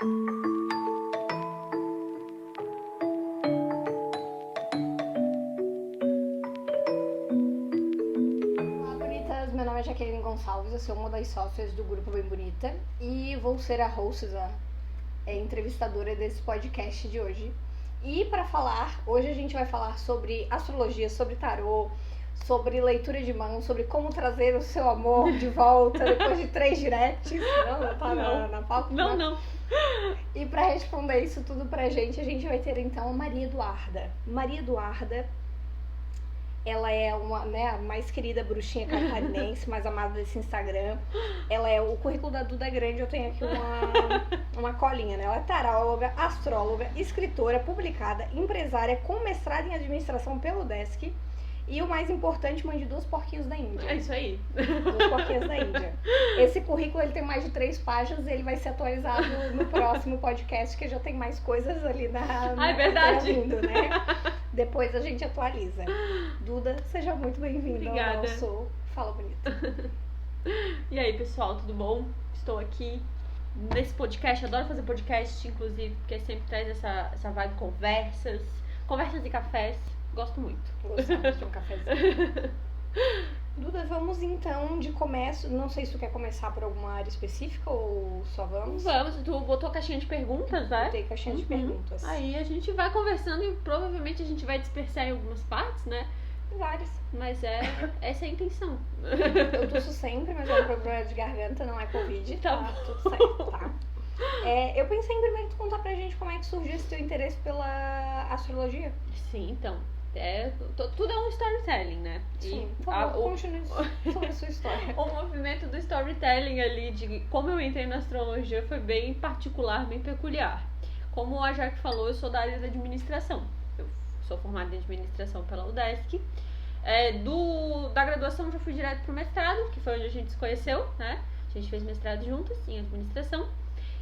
Olá, bonitas! Meu nome é Jaqueline Gonçalves, eu sou uma das sócias do Grupo Bem Bonita e vou ser a host, a entrevistadora desse podcast de hoje. E para falar, hoje a gente vai falar sobre astrologia, sobre tarô, sobre leitura de mão, sobre como trazer o seu amor de volta depois de 3 directs. Não tá na pauta? Não. E para responder isso tudo pra gente, a gente vai ter então a Maria Eduarda. Maria Eduarda, ela é a mais querida bruxinha catarinense, mais amada desse Instagram. Ela é o currículo da Duda Grande, eu tenho aqui uma colinha, né? Ela é taróloga, astróloga, escritora, publicada, empresária, com mestrado em administração pelo UDESC. E o mais importante, mãe de 2 porquinhos da Índia. É isso aí. 2 porquinhos da Índia. Esse currículo ele tem mais de 3 páginas e ele vai ser atualizado no próximo podcast, que já tem mais coisas ali É verdade. vindo, né? Depois a gente atualiza. Duda, seja muito bem-vinda ao nosso Fala Bonito. E aí, pessoal, tudo bom? Estou aqui nesse podcast, adoro fazer podcast, inclusive, porque sempre traz essa vibe conversas e cafés. Gosto muito. Gostamos de um cafezinho. Duda, vamos então de começo. Não sei se tu quer começar por alguma área específica ou só vamos? Vamos, tu botou caixinha de perguntas, né? Botei caixinha de perguntas. Aí a gente vai conversando e provavelmente a gente vai dispersar em algumas partes, né? Várias. Mas essa é a intenção. Eu tosso sempre, mas é um problema de garganta, não é Covid. Tá tudo certo, tá? Eu pensei em primeiro tu contar pra gente como é que surgiu esse teu interesse pela astrologia. Sim, então. Tudo é um storytelling, né? Sim, por favor, continue sobre a sua história. O movimento do storytelling ali, de como eu entrei na astrologia, foi bem particular, bem peculiar. Como a Jaque falou, eu sou da área da administração. Eu sou formada em administração pela UDESC. Da graduação já fui direto pro mestrado, que foi onde a gente se conheceu, né? A gente fez mestrado juntas em administração.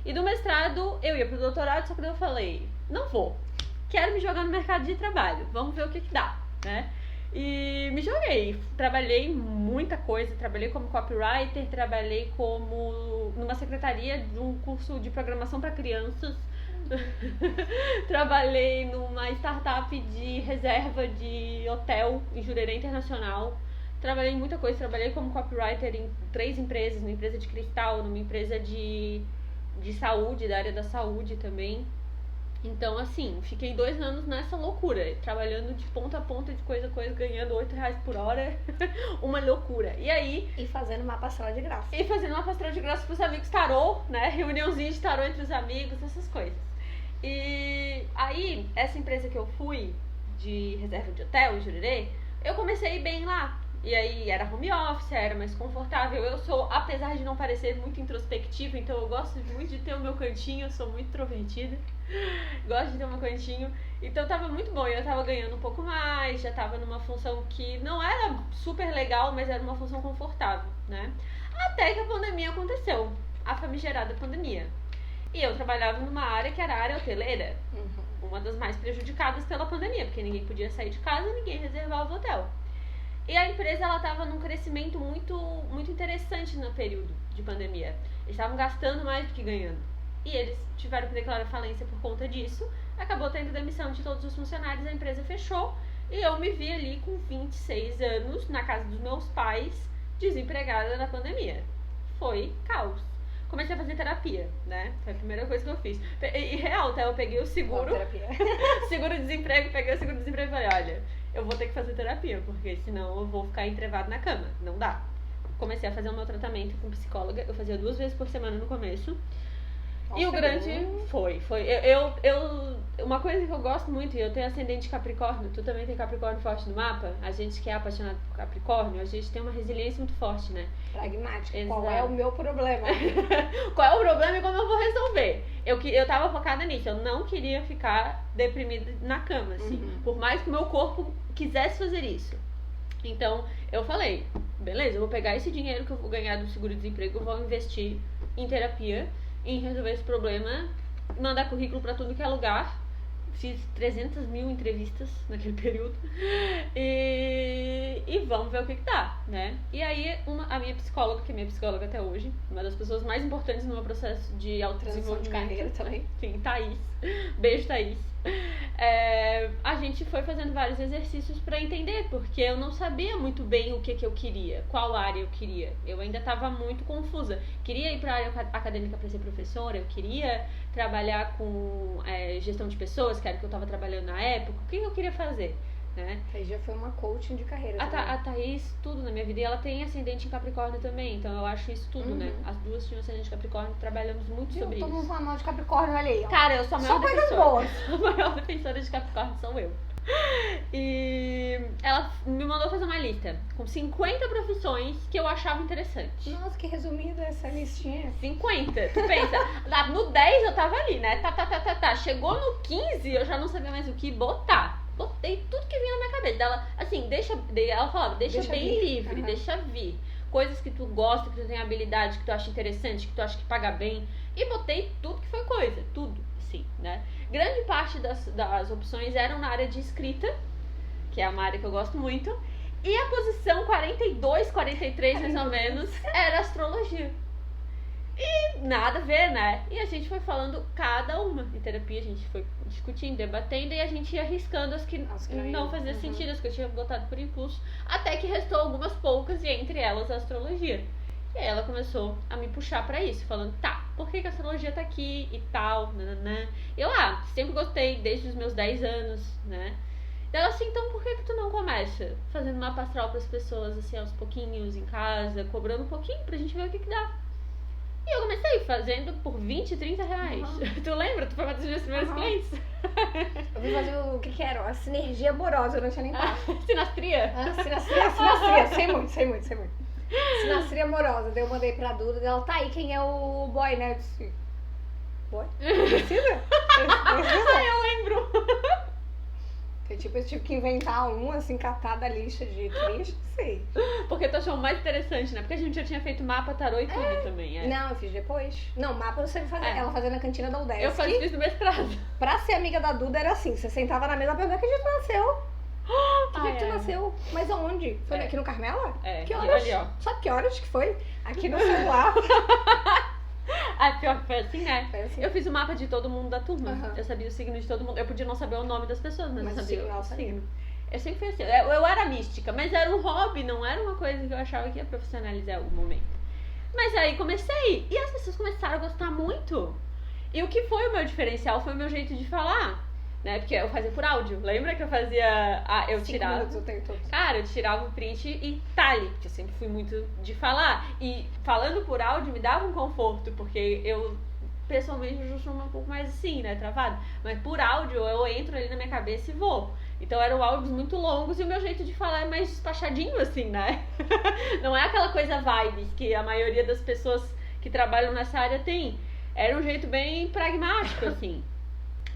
E do mestrado eu ia pro doutorado, só que daí eu falei, não vou. Quero me jogar no mercado de trabalho, vamos ver o que dá, né? E me joguei, trabalhei muita coisa, trabalhei como copywriter, trabalhei numa secretaria de um curso de programação para crianças, trabalhei numa startup de reserva de hotel em Jurerê Internacional, trabalhei em muita coisa, trabalhei como copywriter em 3 empresas, numa empresa de cristal, numa empresa de saúde, da área da saúde também. Então, assim, fiquei 2 anos nessa loucura, trabalhando de ponta a ponta, de coisa a coisa, ganhando R$8 por hora, uma loucura. E aí... E fazendo uma pastoral de graça. E fazendo uma pastoral de graça pros amigos tarô, né, reuniãozinha de tarô entre os amigos, essas coisas. E aí, essa empresa que eu fui, de reserva de hotel em Jurerê, eu comecei bem lá. E aí era home office, era mais confortável. Eu sou, apesar de não parecer muito introspectiva, então eu gosto muito de ter o meu cantinho, eu sou muito introvertida. Gosto de ter o meu cantinho. Então tava muito bom, eu tava ganhando um pouco mais, já tava numa função que não era super legal, mas era uma função confortável, né? Até que a pandemia aconteceu, a famigerada pandemia. E eu trabalhava numa área que era a área hoteleira, uma das mais prejudicadas pela pandemia, porque ninguém podia sair de casa, ninguém reservava hotel. E a empresa, ela estava num crescimento muito, muito interessante no período de pandemia. Eles estavam gastando mais do que ganhando. E eles tiveram que declarar falência por conta disso. Acabou tendo demissão de todos os funcionários, a empresa fechou. E eu me vi ali com 26 anos, na casa dos meus pais, desempregada na pandemia. Foi caos. Comecei a fazer terapia, né? Foi a primeira coisa que eu fiz. E real, tá? Eu peguei o seguro. Seguro-desemprego, peguei o seguro-desemprego e falei, olha, eu vou ter que fazer terapia, porque senão eu vou ficar entrevado na cama. Não dá. Comecei a fazer o meu tratamento com psicóloga. Eu fazia 2 vezes por semana no começo. Nossa, e o grande foi. Uma coisa que eu gosto muito, e eu tenho ascendente Capricórnio, tu também tem Capricórnio forte no mapa, a gente que é apaixonado por Capricórnio, a gente tem uma resiliência muito forte, né? Pragmática. Exato. Qual é o meu problema? Qual é o problema e como eu vou resolver? Eu tava focada nisso, eu não queria ficar deprimida na cama, assim, por mais que o meu corpo quisesse fazer isso. Então, eu falei, beleza, eu vou pegar esse dinheiro que eu vou ganhar do seguro-desemprego, eu vou investir em terapia, em resolver esse problema, mandar currículo pra tudo que é lugar, fiz 300 mil entrevistas naquele período. E vamos ver o que dá, né? E aí, a minha psicóloga, que é minha psicóloga até hoje, uma das pessoas mais importantes no meu processo de autodesenvolvimento. De carreira também. Sim, Thaís. Beijo, Thaís. A gente foi fazendo vários exercícios pra entender, porque eu não sabia muito bem o que eu queria, qual área eu queria. Eu ainda estava muito confusa. Queria ir pra área acadêmica pra ser professora, eu queria trabalhar com gestão de pessoas, que era o que eu estava trabalhando na época. O que eu queria fazer? Né? Thaís já foi uma coaching de carreira. A Thaís, tudo na minha vida, e ela tem ascendente em Capricórnio também, então eu acho isso tudo, né? As duas tinham ascendente em Capricórnio, trabalhamos muito sobre isso. Todo mundo falando mal de Capricórnio, olha aí, ó. Cara, eu sou a maior coisas defensora. boas. A maior defensora de Capricórnio sou eu. E ela me mandou fazer uma lista com 50 profissões que eu achava interessante. Nossa, que resumida essa listinha. 50, tu pensa, no 10 eu tava ali, né? Tá. Chegou no 15, eu já não sabia mais o que botar. Botei tudo que vinha na minha cabeça. Ela, assim, ela falava, deixa bem vir. livre, deixa vir. Coisas que tu gosta, que tu tem habilidade, que tu acha interessante, que tu acha que paga bem. E botei tudo que foi coisa, tudo, assim, né? Grande parte das opções eram na área de escrita, que é uma área que eu gosto muito. E a posição 42, 43 mais ou menos, era astrologia. E nada a ver, né? E a gente foi falando cada uma. Em terapia a gente foi discutindo, debatendo, e a gente ia arriscando as que não faziam sentido, as que eu tinha botado por impulso, até que restou algumas poucas, e entre elas a astrologia. E aí ela começou a me puxar pra isso, falando, tá, por que a astrologia tá aqui e tal, nananã. Eu, sempre gostei, desde os meus 10 anos, né? Ela assim, então por que tu não começa fazendo mapa astral pras pessoas, assim, aos pouquinhos, em casa, cobrando um pouquinho pra gente ver o que dá. E eu comecei fazendo por 20, 30 reais. Tu lembra? Tu foi uma das minhas primeiras clientes. Eu fui fazer o que era? A sinergia amorosa, eu não tinha nem passo. Sinastria? Sinastria. Sei muito. Sinastria amorosa. Daí eu mandei pra Duda, ela, tá aí, quem é o boy, né? Eu disse, boy? Precisa? Eu lembro. Eu tive que inventar assim, catar da lista de triste, sei. Porque tu achou mais interessante, né? Porque a gente já tinha feito mapa, tarô e tudo também, Não, eu fiz depois. Não, mapa eu sempre fazia. Ela fazia na cantina da UDESC. Eu fiz no mestrado. Pra ser amiga da Duda era assim, você sentava na mesa e perguntava, que dia tu nasceu? Que dia que tu nasceu? Mas aonde? Foi aqui no Carmela? Que horas? Ali, ó. Sabe que horas que foi? Aqui no celular. Pior que foi assim, né? Foi assim. Eu fiz o mapa de todo mundo da turma. Eu sabia o signo de todo mundo. Eu podia não saber o nome das pessoas, mas eu sabia o signo. Eu sempre fui assim. Eu era mística, mas era um hobby, não era uma coisa que eu achava que ia profissionalizar o momento. Mas aí comecei. E as pessoas começaram a gostar muito. E o que foi o meu diferencial foi o meu jeito de falar. Né? Porque eu fazia por áudio. Lembra que eu fazia. Eu 5 tirava. minutos eu tenho todos. Cara, eu tirava o print e tali, porque eu sempre fui muito de falar. E falando por áudio me dava um conforto, porque eu pessoalmente eu sou um pouco mais assim, né? Travado. Mas por áudio eu entro ali na minha cabeça e vou. Então eram áudios muito longos e o meu jeito de falar é mais despachadinho, assim, né? Não é aquela coisa vibes que a maioria das pessoas que trabalham nessa área tem. Era um jeito bem pragmático, assim.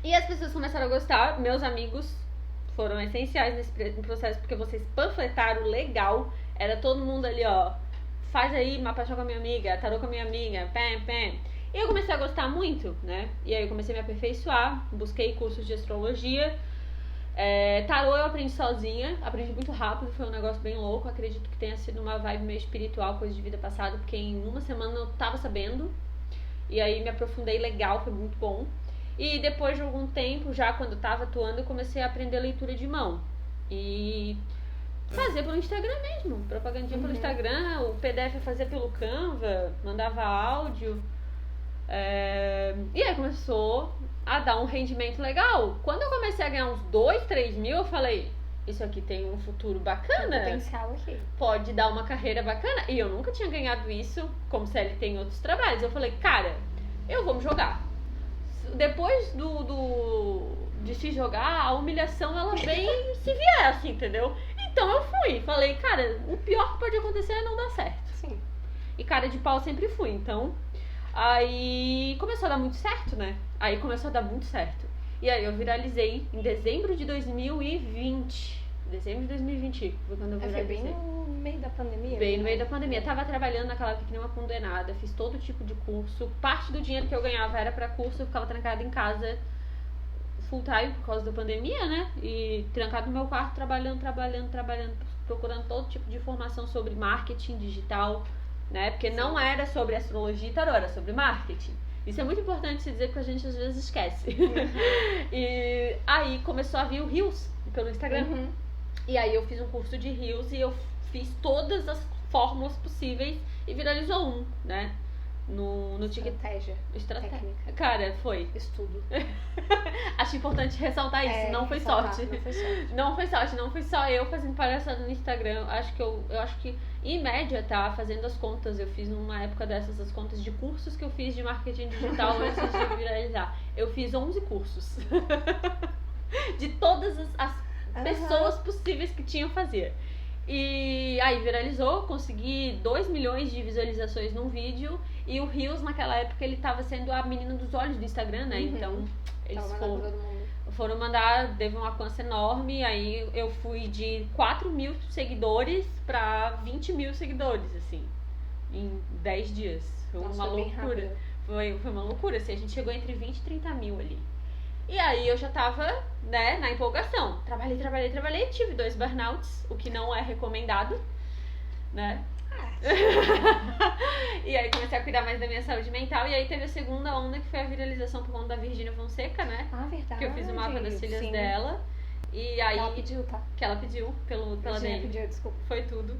E as pessoas começaram a gostar, meus amigos foram essenciais nesse processo, porque vocês panfletaram legal, era todo mundo ali, ó, faz aí, mapa astral com a minha amiga, tarô com a minha amiga, pam. E eu comecei a gostar muito, né, e aí eu comecei a me aperfeiçoar, busquei cursos de astrologia, tarô eu aprendi sozinha, aprendi muito rápido, foi um negócio bem louco, acredito que tenha sido uma vibe meio espiritual, coisa de vida passada, porque em uma semana eu tava sabendo, e aí me aprofundei legal, foi muito bom. E depois de algum tempo, já quando eu tava atuando, eu comecei a aprender leitura de mão. E fazer pelo Instagram mesmo, propagandinha pelo Instagram, o PDF eu fazia pelo Canva, mandava áudio. E aí começou a dar um rendimento legal. Quando eu comecei a ganhar uns 2, 3 mil, eu falei, isso aqui tem um futuro bacana. Tem potencial aqui. Pode dar uma carreira bacana. E eu nunca tinha ganhado isso como CLT em outros trabalhos. Eu falei, cara, eu vou me jogar. Depois de se jogar, a humilhação ela vem se vier, assim, entendeu? Então eu fui, falei, cara, o pior que pode acontecer é não dar certo. Sim. E cara de pau sempre fui, então aí começou a dar muito certo, né? E aí eu viralizei em dezembro de 2020. Dezembro de 2020 foi quando eu viralizei. Foi bem no meio da pandemia. Bem no meio da pandemia. Tava trabalhando naquela época que nem uma condenada. Fiz todo tipo de curso. Parte do dinheiro que eu ganhava era pra curso. Eu ficava trancada em casa full time por causa da pandemia, né? E trancado no meu quarto, trabalhando, procurando todo tipo de informação sobre marketing digital, né? Porque não era sobre astrologia e tarô, era sobre marketing. Isso é muito importante se dizer, porque a gente às vezes esquece. E aí começou a vir o Reels pelo Instagram. E aí eu fiz um curso de Reels e eu fiz todas as fórmulas possíveis e viralizou um, né? No TikTok. Estratégia. Técnica. Cara, foi. Estudo. Acho importante ressaltar isso. Não foi sorte. Não foi sorte. Não foi só eu fazendo palhaçada no Instagram. Eu acho que, em média, tá? Fazendo as contas. Eu fiz numa época dessas as contas de cursos que eu fiz de marketing digital antes de viralizar. Eu fiz 11 cursos. De todas as pessoas possíveis que tinham fazer. E aí viralizou, consegui 2 milhões de visualizações num vídeo. E o Reels naquela época ele tava sendo a menina dos olhos do Instagram, né? Então eles foram mandar, teve um alcance enorme. Aí eu fui de 4 mil seguidores pra 20 mil seguidores, assim, em 10 dias. Foi uma loucura. Foi uma loucura, assim, a gente chegou entre 20 e 30 mil ali. E aí eu já tava, né, na empolgação. Trabalhei, tive 2 burnouts, o que não é recomendado, né? E aí comecei a cuidar mais da minha saúde mental. E aí teve a segunda onda, que foi a viralização por conta da Virgínia Fonseca, né? Verdade. Que eu fiz o mapa das filhas dela. E aí, ela pediu, tá? Que ela pediu pela DM. Pediu, desculpa. Foi tudo.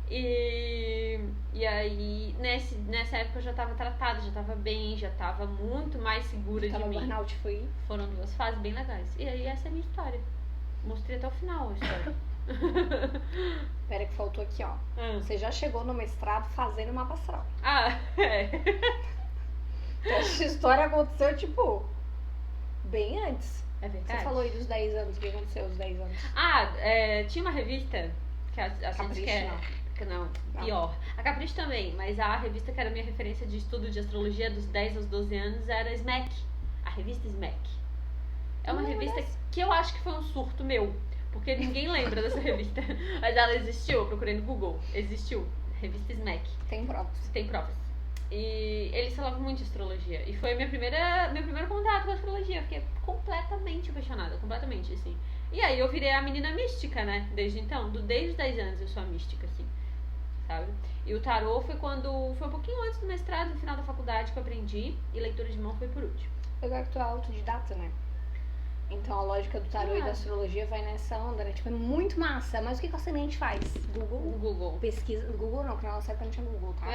E aí, nessa época eu já tava tratada, já tava bem, já tava muito mais segura de mim. Burnout free. Foram 2 fases bem legais. E aí essa é a minha história. Mostrei até o final a história. Pera que faltou aqui, ó. Você já chegou no mestrado fazendo mapa astral. Essa história aconteceu, tipo, bem antes. É verdade. Você falou aí dos 10 anos, o que aconteceu aos 10 anos? Tinha uma revista que a gente quer... Não, pior. A Capricho também, mas a revista que era a minha referência de estudo de astrologia dos 10 aos 12 anos era Smack. A revista Smack. É uma revista que eu acho que foi um surto meu, porque ninguém lembra dessa revista. Mas ela existiu, eu procurei no Google. Existiu. Revista Smack. Tem provas. E eles falavam muito de astrologia. E foi meu primeiro contato com a astrologia. Eu fiquei completamente apaixonada, completamente, assim. E aí eu virei a menina mística, né? Desde então, desde os 10 anos eu sou a mística, assim. Sabe? E o tarô foi um pouquinho antes do mestrado, no final da faculdade que eu aprendi, e leitura de mão foi por último. Agora que tu é autodidata, né? Então a lógica do tarô e da astrologia vai nessa onda, né? Tipo, é muito massa, mas o que a ascendente faz? Google. Pesquisa. Google não, porque na nossa época não tinha Google, tá?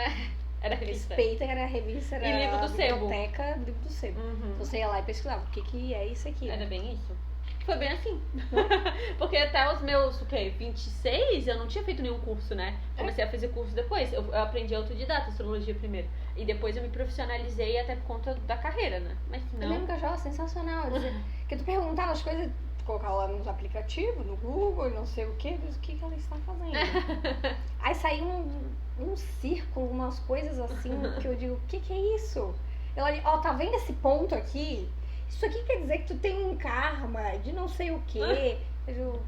Era revista. Respeita que era a revista, era e livro do biblioteca, livro do sebo. Então você ia lá e pesquisava o que é isso aqui. Era bem isso. Foi bem assim. Porque até os meus, 26, eu não tinha feito nenhum curso, né? Comecei a fazer curso depois. Eu aprendi autodidata, astrologia primeiro. E depois eu me profissionalizei até por conta da carreira, né? Mas não. Eu lembro que eu achava sensacional. Que tu perguntava as coisas, tu colocava lá nos aplicativos, no Google, não sei o que, mas o que ela está fazendo? Aí saiu um círculo, umas coisas assim, que eu digo, o que é isso? Ela, tá vendo esse ponto aqui? Isso aqui quer dizer que tu tem um karma de não sei o quê. Eu digo...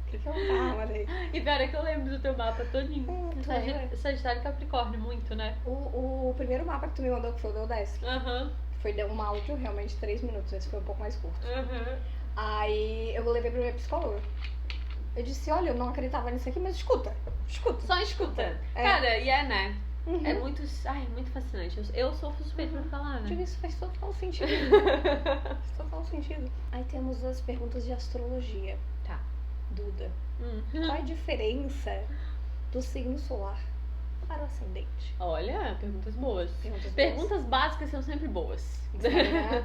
O que é um karma daí? E pera que eu lembro do teu mapa todinho. Sagitário e Capricórnio, muito, né? O primeiro mapa que tu me mandou, que foi o do Desk, foi um áudio realmente de 3 minutos. Esse foi um pouco mais curto. Aí eu levei pra minha psicóloga. Eu disse, olha, eu não acreditava nisso aqui, mas escuta. Só escuta. Cara, né? É muito fascinante. Eu sou suspeita pra falar, né? Digo, isso faz total sentido. Faz total sentido. Aí temos as perguntas de astrologia. Tá. Duda, qual é a diferença do signo solar para o ascendente? Olha, perguntas boas. Perguntas básicas são sempre boas.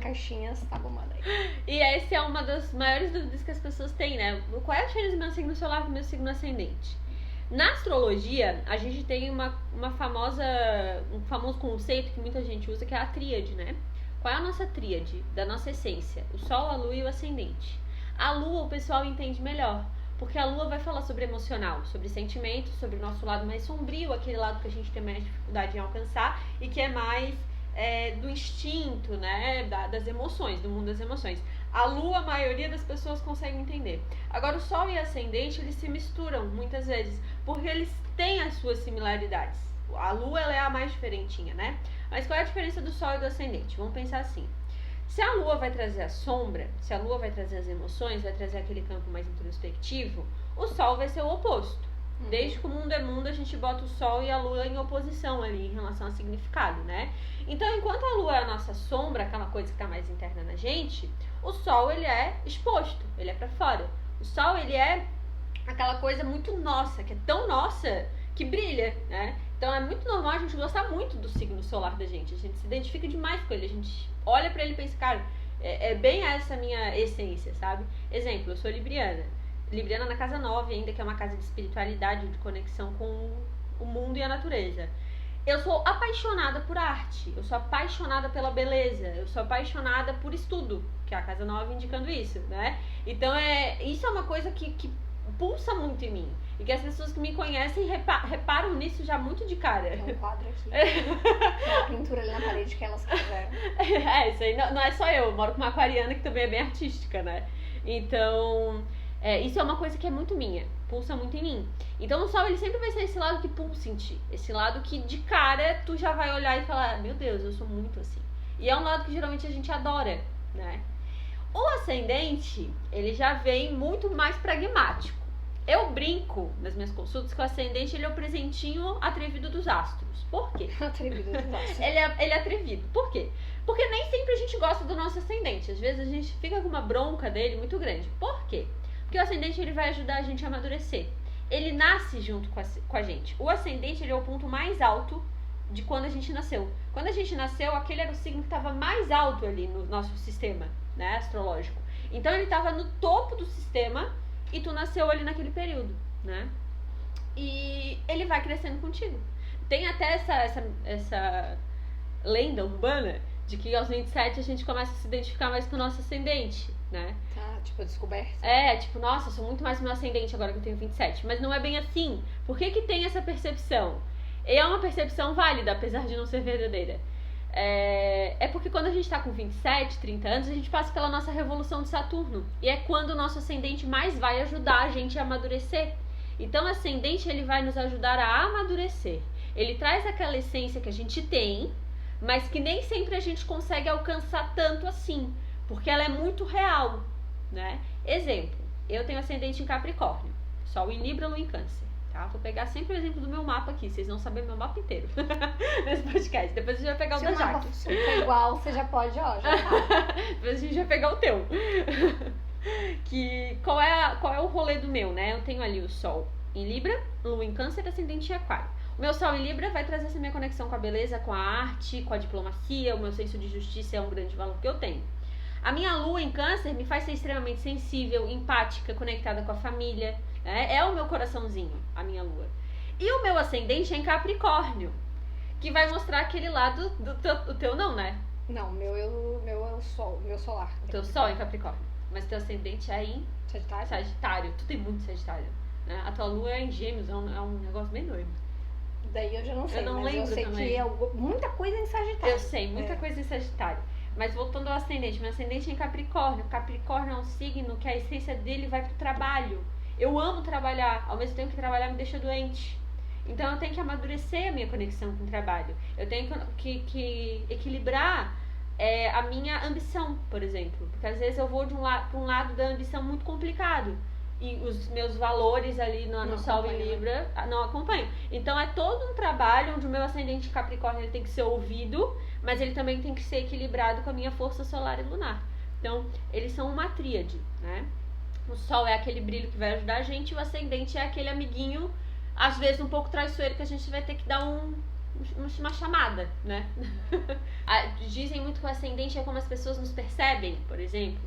Caixinhas, tá bombada aí. E essa é uma das maiores dúvidas que as pessoas têm, né? Qual é a diferença do meu signo solar e do meu signo ascendente? Na astrologia, a gente tem um famoso conceito que muita gente usa, que é a tríade, né? Qual é a nossa tríade da nossa essência? O Sol, a Lua e o Ascendente. A Lua o pessoal entende melhor, porque a Lua vai falar sobre emocional, sobre sentimentos, sobre o nosso lado mais sombrio, aquele lado que a gente tem mais dificuldade em alcançar e que é mais do instinto, né? Das emoções, do mundo das emoções. A Lua, a maioria das pessoas consegue entender. Agora, o Sol e o Ascendente, eles se misturam muitas vezes, porque eles têm as suas similaridades. A Lua, ela é a mais diferentinha, né? Mas qual é a diferença do Sol e do Ascendente? Vamos pensar assim. Se a lua vai trazer a sombra, se a lua vai trazer as emoções, vai trazer aquele campo mais introspectivo, o sol vai ser o oposto. Desde que o mundo é mundo, a gente bota o sol e a lua em oposição ali, em relação a significado, né? Então, enquanto a lua é a nossa sombra, aquela coisa que tá mais interna na gente, o sol, ele é exposto, ele é pra fora. O sol, ele é aquela coisa muito nossa, que é tão nossa, que brilha, né? Então, é muito normal a gente gostar muito do signo solar da gente. A gente se identifica demais com ele, a gente olha pra ele e pensa, cara, é bem essa minha essência, sabe? Exemplo, eu sou libriana. Libriana na casa 9 ainda, que é uma casa de espiritualidade, de conexão com o mundo e a natureza. Eu sou apaixonada por arte, eu sou apaixonada pela beleza, eu sou apaixonada por estudo, que é a casa 9 indicando isso, né? Então, isso é uma coisa que pulsa muito em mim. E que as pessoas que me conhecem reparam nisso já muito de cara. Tem um quadro aqui. Uma pintura ali na parede que elas fizeram. Isso aí não é só eu moro com uma aquariana que também é bem artística, né? Então... isso é uma coisa que é muito minha, pulsa muito em mim. Então o sol, ele sempre vai ser esse lado que pulsa em ti. Esse lado que de cara tu já vai olhar e falar, meu Deus, eu sou muito assim. E é um lado que geralmente a gente adora, né? O ascendente, ele já vem muito mais pragmático. Eu brinco nas minhas consultas que o ascendente, ele é o presentinho atrevido dos astros. Por quê? Atrevido dos astros. Ele é atrevido. Por quê? Porque nem sempre a gente gosta do nosso ascendente. Às vezes a gente fica com uma bronca dele muito grande. Por quê? Porque o ascendente, ele vai ajudar a gente a amadurecer. Ele nasce junto com a gente. O ascendente, ele é o ponto mais alto de quando a gente nasceu. Quando a gente nasceu, aquele era o signo que estava mais alto ali no nosso sistema, né, astrológico. Então ele estava no topo do sistema e tu nasceu ali naquele período, né? E ele vai crescendo contigo. Tem até essa lenda urbana de que aos 27 a gente começa a se identificar mais com o nosso ascendente, né? Tá, tipo, descoberta. Tipo, nossa, eu sou muito mais meu ascendente agora que eu tenho 27. Mas não é bem assim. Por que tem essa percepção? E é uma percepção válida, apesar de não ser verdadeira. É porque quando a gente tá com 27, 30 anos, a gente passa pela nossa revolução de Saturno. E é quando o nosso ascendente mais vai ajudar a gente a amadurecer. Então, o ascendente, ele vai nos ajudar a amadurecer. Ele traz aquela essência que a gente tem, mas que nem sempre a gente consegue alcançar tanto assim. Porque ela é muito real, né? Exemplo, eu tenho ascendente em Capricórnio, Sol em Libra, Lua em Câncer, tá? Vou pegar sempre o exemplo do meu mapa aqui, vocês vão saber meu mapa inteiro nesse podcast. Depois a gente vai pegar o da Jaque. Se o mapa for igual, você já pode, já tá. Depois a gente vai pegar o teu. Qual é o rolê do meu, né? Eu tenho ali o Sol em Libra, Lua em Câncer, ascendente em Aquário. O meu Sol em Libra vai trazer essa minha conexão com a beleza, com a arte, com a diplomacia, o meu senso de justiça é um grande valor que eu tenho. A minha lua em Câncer me faz ser extremamente sensível, empática, conectada com a família, né? É o meu coraçãozinho, a minha lua. E o meu ascendente é em Capricórnio, que vai mostrar aquele lado do teu não, né? Não, meu é o sol, meu solar. O teu sol é em Capricórnio, mas teu ascendente é em Sagitário. Sagitário. Tu tem muito Sagitário, né? A tua lua é em Gêmeos, é um negócio bem doido. Daí eu já não sei, Eu não mas lembro eu sei também. que é muita coisa em Sagitário. Eu sei, muita coisa em Sagitário. Mas voltando ao ascendente, meu ascendente é em Capricórnio. Capricórnio é um signo que a essência dele vai pro trabalho. Eu amo trabalhar, ao mesmo tempo que trabalhar me deixa doente. Então eu tenho que amadurecer a minha conexão com o trabalho. Eu tenho que equilibrar a minha ambição, por exemplo. Porque às vezes eu vou pra um lado da ambição muito complicado. E os meus valores ali no Sol em Libra não acompanham. Então é todo um trabalho onde o meu ascendente Capricórnio ele tem que ser ouvido, mas ele também tem que ser equilibrado com a minha força solar e lunar. Então, eles são uma tríade, né? O Sol é aquele brilho que vai ajudar a gente, e o ascendente é aquele amiguinho, às vezes um pouco traiçoeiro, que a gente vai ter que dar uma chamada, né? Dizem muito que o ascendente é como as pessoas nos percebem, por exemplo.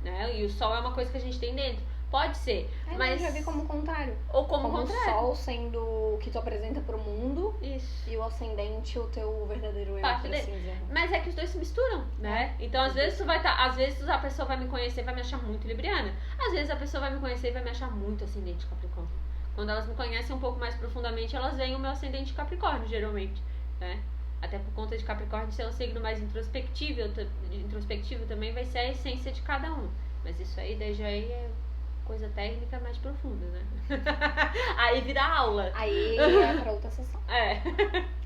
Né? E o Sol é uma coisa que a gente tem dentro. Pode ser, mas... Eu já vi como o contrário. Ou como o contrário. O Sol sendo o que tu apresenta pro mundo. Isso. E o ascendente, o teu verdadeiro eu, por assim dizer. Mas é que os dois se misturam, né? Então, às vezes tu vai estar... Às vezes a pessoa vai me conhecer e vai me achar muito libriana. Às vezes a pessoa vai me conhecer e vai me achar muito ascendente Capricórnio. Quando elas me conhecem um pouco mais profundamente, elas veem o meu ascendente Capricórnio, geralmente, né? Até por conta de Capricórnio ser um signo mais introspectivo também vai ser a essência de cada um. Mas isso aí daí já é coisa técnica mais profunda, né? Aí vira aula. Aí é pra outra sessão. Aí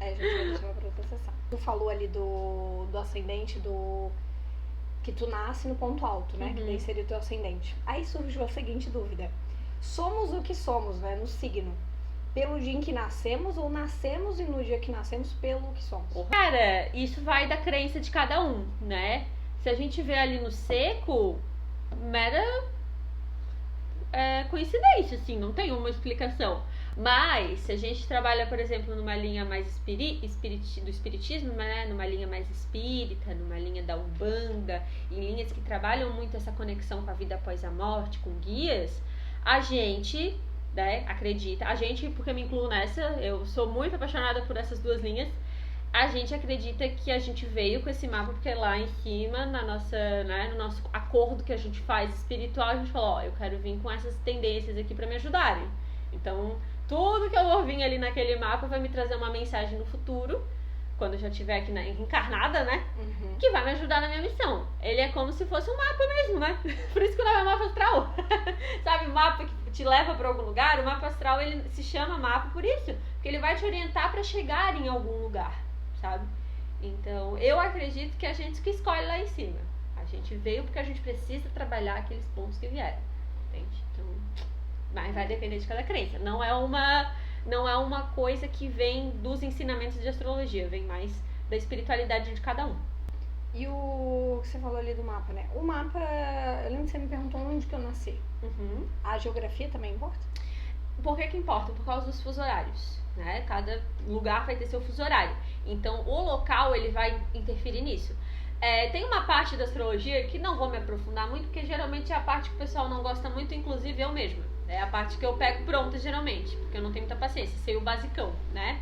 a gente vai deixar pra outra sessão. Tu falou ali do ascendente, que tu nasce no ponto alto, né? Que daí seria o teu ascendente. Aí surgiu a seguinte dúvida. Somos o que somos, né? No signo. Pelo dia em que nascemos ou nascemos e no dia que nascemos pelo que somos? Cara, isso vai da crença de cada um, né? Se a gente vê ali no seco, mera coincidência, assim, não tem uma explicação. Mas, se a gente trabalha, por exemplo, numa linha mais do espiritismo, né? Numa linha mais espírita, numa linha da Umbanda, em linhas que trabalham muito essa conexão com a vida após a morte, com guias, a gente, né, acredita, a gente, porque eu me incluo nessa, eu sou muito apaixonada por essas duas linhas, a gente acredita que a gente veio com esse mapa porque lá em cima, na nossa, né, no nosso acordo que a gente faz espiritual, a gente falou, ó, eu quero vir com essas tendências aqui pra me ajudarem. Então, tudo que eu vou vir ali naquele mapa vai me trazer uma mensagem no futuro, quando eu já estiver aqui encarnada, né? Que vai me ajudar na minha missão. Ele é como se fosse um mapa mesmo, né? Por isso que o nome é mapa astral. Sabe, o mapa que te leva pra algum lugar, o mapa astral, ele se chama mapa por isso. Porque ele vai te orientar pra chegar em algum lugar, sabe? Então, eu acredito que a gente que escolhe lá em cima. A gente veio porque a gente precisa trabalhar aqueles pontos que vieram, entende? Então, mas vai depender de cada crença. Não é uma coisa que vem dos ensinamentos de astrologia, vem mais da espiritualidade de cada um. E o que você falou ali do mapa, né? O mapa, eu lembro que você me perguntou onde que eu nasci. A geografia também importa? Por que importa? Por causa dos fusos horários, né? Cada lugar vai ter seu fuso horário. Então, o local, ele vai interferir nisso. Tem uma parte da astrologia que não vou me aprofundar muito, porque geralmente é a parte que o pessoal não gosta muito, inclusive eu mesma. É a parte que eu pego pronta, geralmente, porque eu não tenho muita paciência, sei o basicão, né?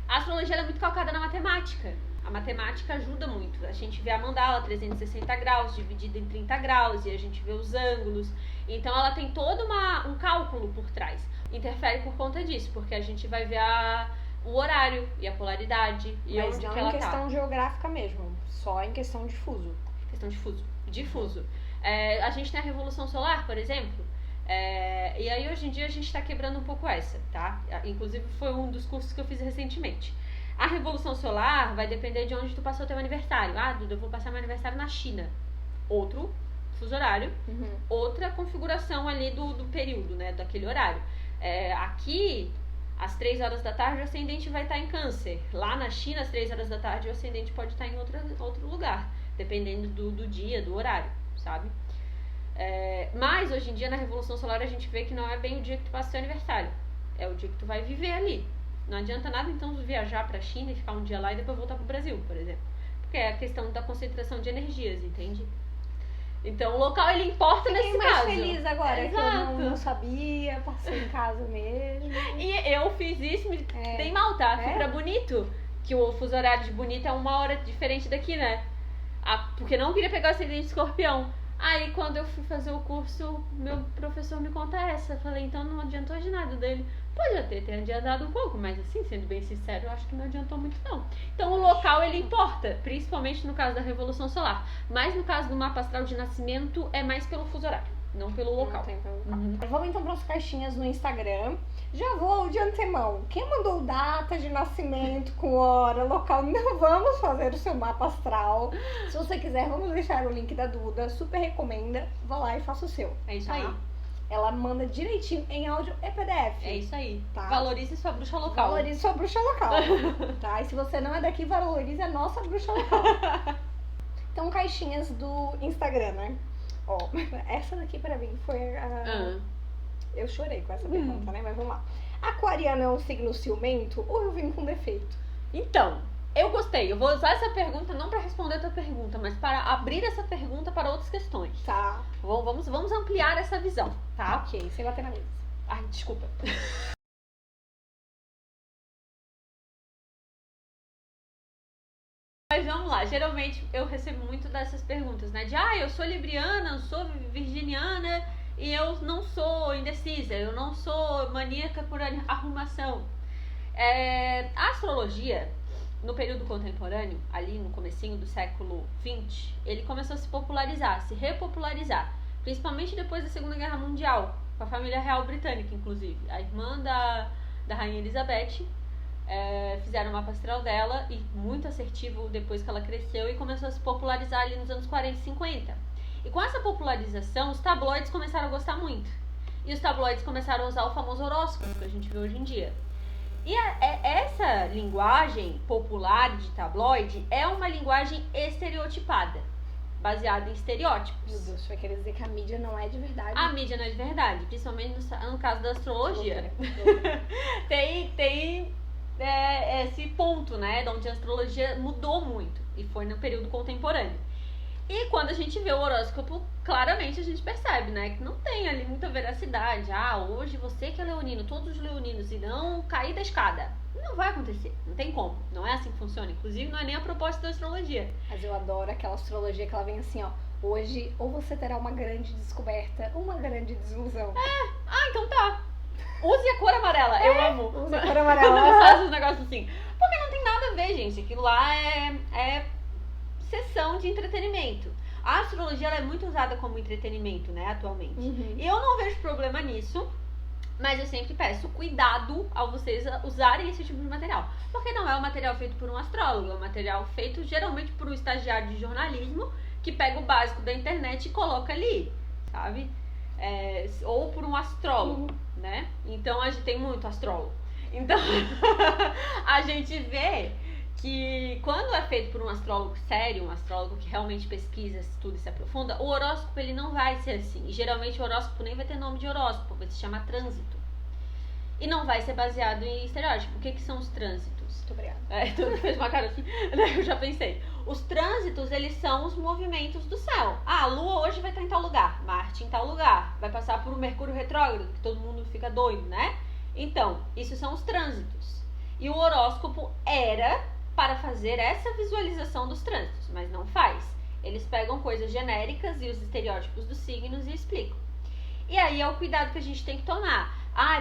A astrologia é muito calcada na matemática. A matemática ajuda muito. A gente vê a mandala 360 graus, dividida em 30 graus, e a gente vê os ângulos. Então, ela tem todo um cálculo por trás. Interfere por conta disso, porque a gente vai ver o horário e a polaridade e mas onde não que em ela questão geográfica mesmo, só em questão de fuso. Questão de fuso. Difuso. A gente tem a Revolução Solar, por exemplo. E aí hoje em dia a gente está quebrando um pouco essa, tá? Inclusive foi um dos cursos que eu fiz recentemente. A Revolução Solar vai depender de onde tu passou o teu aniversário. Ah, Duda, eu vou passar meu aniversário na China. Outro fuso horário, outra configuração ali do período, né? Daquele horário. Aqui, às 3 horas da tarde, o ascendente vai estar em Câncer. Lá na China, às 3 horas da tarde, o ascendente pode estar em outro lugar, dependendo do dia, do horário, sabe? Mas hoje em dia na Revolução Solar a gente vê que não é bem o dia que tu passa o seu aniversário, é o dia que tu vai viver ali. Não adianta nada então viajar pra China e ficar um dia lá e depois voltar pro Brasil, por exemplo, porque é a questão da concentração de energias, entende? Então o local ele importa nesse caso. Fiquei mais feliz agora. Exato. Que eu não sabia, passei em casa mesmo. E eu fiz isso, me dei mal, tá? Fui pra Bonito, que o fuso horário de Bonito é 1 hora diferente daqui, né? Porque não queria pegar o ascendente de Escorpião. Aí quando eu fui fazer o curso, meu professor me conta essa. Eu falei, então não adiantou de nada dele. Pode até ter adiantado um pouco, mas assim, sendo bem sincero, eu acho que não adiantou muito não. Então o local ele importa, principalmente no caso da Revolução Solar. Mas no caso do mapa astral de nascimento é mais pelo fuso horário, não pelo local. Vamos então para as caixinhas no Instagram. Já vou de antemão. Quem mandou data de nascimento, com hora, local, não vamos fazer o seu mapa astral. Se você quiser, vamos deixar o link da Duda. Super recomenda. Vá lá e faça o seu. É isso tá? aí. Ela manda direitinho em áudio e PDF. É isso aí. Tá? Valorize sua bruxa local. Valorize sua bruxa local. Tá? E se você não é daqui, valorize a nossa bruxa local. Então, caixinhas do Instagram, né? Ó, essa daqui pra mim foi a... Eu chorei com essa pergunta, né? Mas vamos lá. Aquariano é um signo ciumento ou eu vim com defeito? Então, eu gostei. Eu vou usar essa pergunta não para responder a tua pergunta, mas para abrir essa pergunta para outras questões. Tá. Vamos ampliar essa visão, tá? Ok, sem bater na mesa. Ai, desculpa. Mas vamos lá, geralmente eu recebo muito dessas perguntas, né? De, eu sou libriana, eu sou virginiana e eu não sou indecisa, eu não sou maníaca por arrumação. A astrologia, no período contemporâneo, ali no comecinho do século XX, ele começou a se popularizar, se repopularizar, principalmente depois da Segunda Guerra Mundial, com a família real britânica, inclusive. A irmã da Rainha Elizabeth fizeram o mapa astral dela, e muito assertivo depois que ela cresceu e começou a se popularizar ali nos anos 40 e 50. E com essa popularização, os tabloides começaram a gostar muito. E os tabloides começaram a usar o famoso horóscopo que a gente vê hoje em dia. E essa linguagem popular de tabloide é uma linguagem estereotipada, baseada em estereótipos. Meu Deus, você vai querer dizer que a mídia não é de verdade? A mídia não é de verdade, principalmente no caso da astrologia. Tem esse ponto, né, de onde a astrologia mudou muito, e foi no período contemporâneo. E quando a gente vê o horóscopo, claramente a gente percebe, né, que não tem ali muita veracidade. Hoje você que é leonino, todos os leoninos irão cair da escada. Não vai acontecer, não tem como, não é assim que funciona. Inclusive não é nem a proposta da astrologia. Mas eu adoro aquela astrologia que ela vem assim, ó. Hoje, ou você terá uma grande descoberta, ou uma grande desilusão. Então tá. Use a cor amarela, eu amo. Use a cor amarela. Quando faz uns negócios assim. Porque não tem nada a ver, gente. Aquilo lá é sessão de entretenimento. A astrologia ela é muito usada como entretenimento, né, atualmente. E eu não vejo problema nisso, mas eu sempre peço cuidado ao vocês usarem esse tipo de material. Porque não é um material feito por um astrólogo, é um material feito geralmente por um estagiário de jornalismo que pega o básico da internet e coloca ali, sabe? Ou por um astrólogo, né? Então a gente tem muito astrólogo. Então a gente vê que quando é feito por um astrólogo sério, um astrólogo que realmente pesquisa, estuda e se aprofunda, o horóscopo ele não vai ser assim. E geralmente o horóscopo nem vai ter nome de horóscopo, vai se chamar trânsito. E não vai ser baseado em estereótipo. O que são os trânsitos? Muito obrigada. Tu fez uma cara assim, eu já pensei. Os trânsitos, eles são os movimentos do céu. A Lua hoje vai estar em tal lugar, Marte em tal lugar, vai passar por um Mercúrio retrógrado, que todo mundo fica doido, né? Então, isso são os trânsitos. E o horóscopo era para fazer essa visualização dos trânsitos, mas não faz. Eles pegam coisas genéricas e os estereótipos dos signos e explicam. E aí é o cuidado que a gente tem que tomar.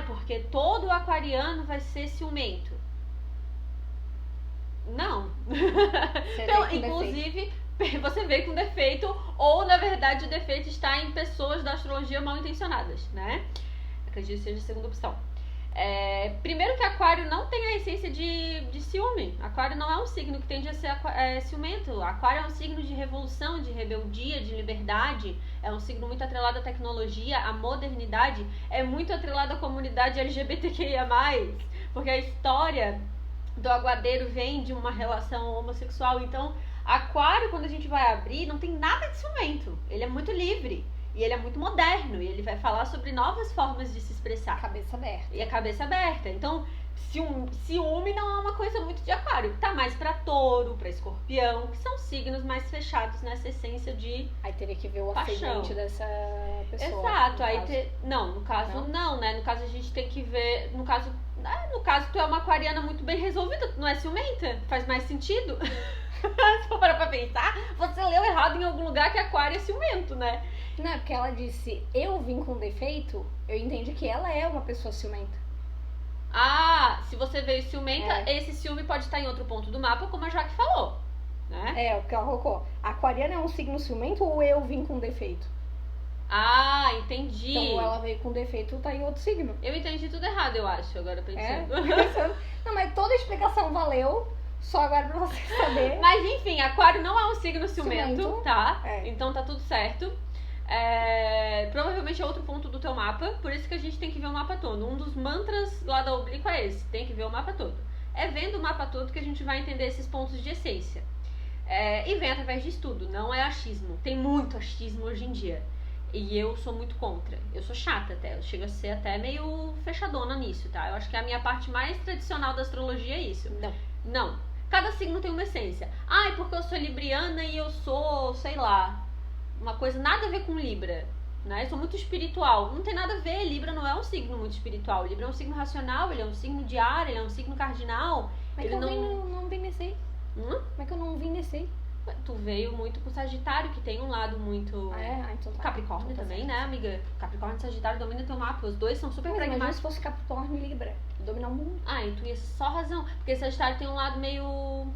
Porque todo aquariano vai ser ciumento. Não. Inclusive, você veio com defeito, ou na verdade o defeito está em pessoas da astrologia mal intencionadas, né? Acredito que seja a segunda opção. Primeiro que aquário não tem a essência de ciúme. Aquário não é um signo que tende a ser ciumento. Aquário é um signo de revolução, de rebeldia, de liberdade. É um signo muito atrelado à tecnologia, à modernidade. É muito atrelado à comunidade LGBTQIA+. Porque a história do aguadeiro vem de uma relação homossexual. Então, aquário, quando a gente vai abrir, não tem nada de ciumento. Ele é muito livre. E ele é muito moderno, e ele vai falar sobre novas formas de se expressar. Cabeça aberta. E a cabeça aberta. Então, ciúme não é uma coisa muito de aquário. Tá mais pra touro, pra escorpião, que são signos mais fechados nessa essência de Aí teria que ver o ascendente dessa pessoa. Exato. No caso não, né? No caso a gente tem que ver... No caso tu é uma aquariana muito bem resolvida, tu não é ciumenta? Faz mais sentido? Se for parar pra pensar, você leu errado em algum lugar que aquário é ciumento, né? Não, é porque ela disse, eu vim com defeito, eu entendi que ela é uma pessoa ciumenta. Se você veio ciumenta, esse ciúme pode estar em outro ponto do mapa, como a Jaque falou, né? O que ela colocou. Aquariana é um signo ciumento ou eu vim com defeito? Entendi. Então ela veio com defeito, tá em outro signo. Eu entendi tudo errado, eu acho, agora pensando. Não, mas toda a explicação valeu. Só agora pra você saber. Mas enfim, aquário não é um signo ciumento, tá? Então tá tudo certo. Provavelmente é outro ponto do teu mapa. Por isso que a gente tem que ver o mapa todo. Um dos mantras lá da Oblíqua é esse. Tem que ver o mapa todo. É vendo o mapa todo que a gente vai entender esses pontos de essência. E vem através de estudo, não é achismo. Tem muito achismo hoje em dia. E eu sou muito contra. Eu sou chata até. Eu chego a ser até meio fechadona nisso, tá? Eu acho que a minha parte mais tradicional da astrologia é isso. Não. Cada signo tem uma essência. Porque eu sou libriana e eu sou, sei lá, uma coisa nada a ver com Libra, né? Eu sou muito espiritual. Não tem nada a ver. Libra não é um signo muito espiritual. Libra é um signo racional, ele é um signo de ar, ele é um signo cardinal. Mas eu não vim nesse aí. Como é que eu não vim nesse aí? Tu veio muito pro Sagitário, que tem um lado muito... Então tá. Capricórnio então tá também, certo. né, amiga? Capricórnio e Sagitário dominam teu mapa. Os dois são super Imagina pragmáticos. se fosse Capricórnio e Libra. Dominar o mundo. E tu ia só razão. Porque Sagitário tem um lado meio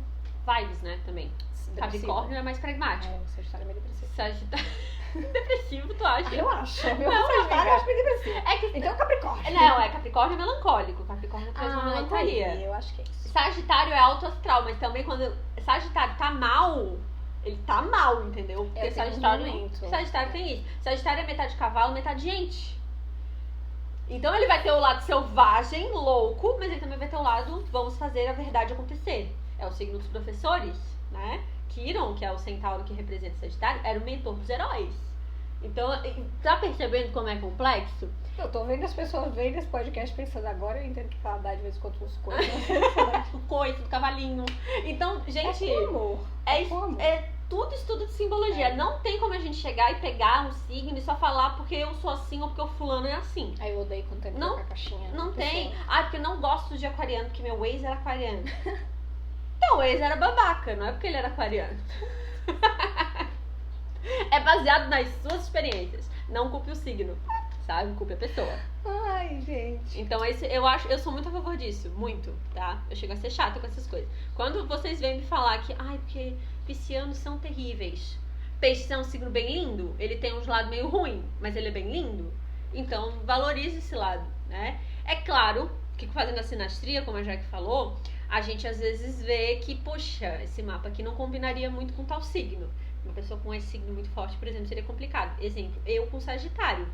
vibes, né, também. Capricórnio é mais pragmático. O Sagitário é meio depressivo. Sagitário... depressivo, tu acha? Eu acho. Não, Sagitário eu acho meio depressivo. É que... Então Capricórnio. Não, Capricórnio é melancólico. Capricórnio traz uma melancolia. Entendi. Eu acho que é isso. Sagitário é alto astral, mas também quando Sagitário tá mal, ele tá mal, entendeu? Porque Sagitário tem isso. Sagitário é metade cavalo, metade gente. Então ele vai ter o lado selvagem, louco, mas ele também vai ter o lado vamos fazer a verdade acontecer. É o signo dos professores, né? Quiron, que é o centauro que representa Sagitário, era o mentor dos heróis. Então, tá percebendo como é complexo? Eu tô vendo as pessoas vendo esse podcast pensando agora, eu entendo que ela dá de vez em quando uns coisas. O coice do cavalinho. Então, gente... É com amor. É tudo estudo de simbologia. Não tem como a gente chegar e pegar um signo e só falar porque eu sou assim ou porque o fulano é assim. Aí eu odeio quando tem que colocar caixinha. Não tem. Porque eu não gosto de aquariano, porque meu ex era aquariano. Então, o ex era babaca, não é porque ele era aquariano. É baseado nas suas experiências. Não culpe o signo, sabe? Culpe a pessoa. Ai, gente. Então, eu sou muito a favor disso. Muito, tá? Eu chego a ser chata com essas coisas. Quando vocês vêm me falar que, porque piscianos são terríveis. Peixe é um signo bem lindo. Ele tem uns lados meio ruim, mas ele é bem lindo. Então, valorize esse lado, né? É claro que fazendo a sinastria, como a Jaque falou, a gente às vezes vê que, poxa, esse mapa aqui não combinaria muito com tal signo. Uma pessoa com esse signo muito forte, por exemplo, seria complicado. Exemplo, eu com Sagitário.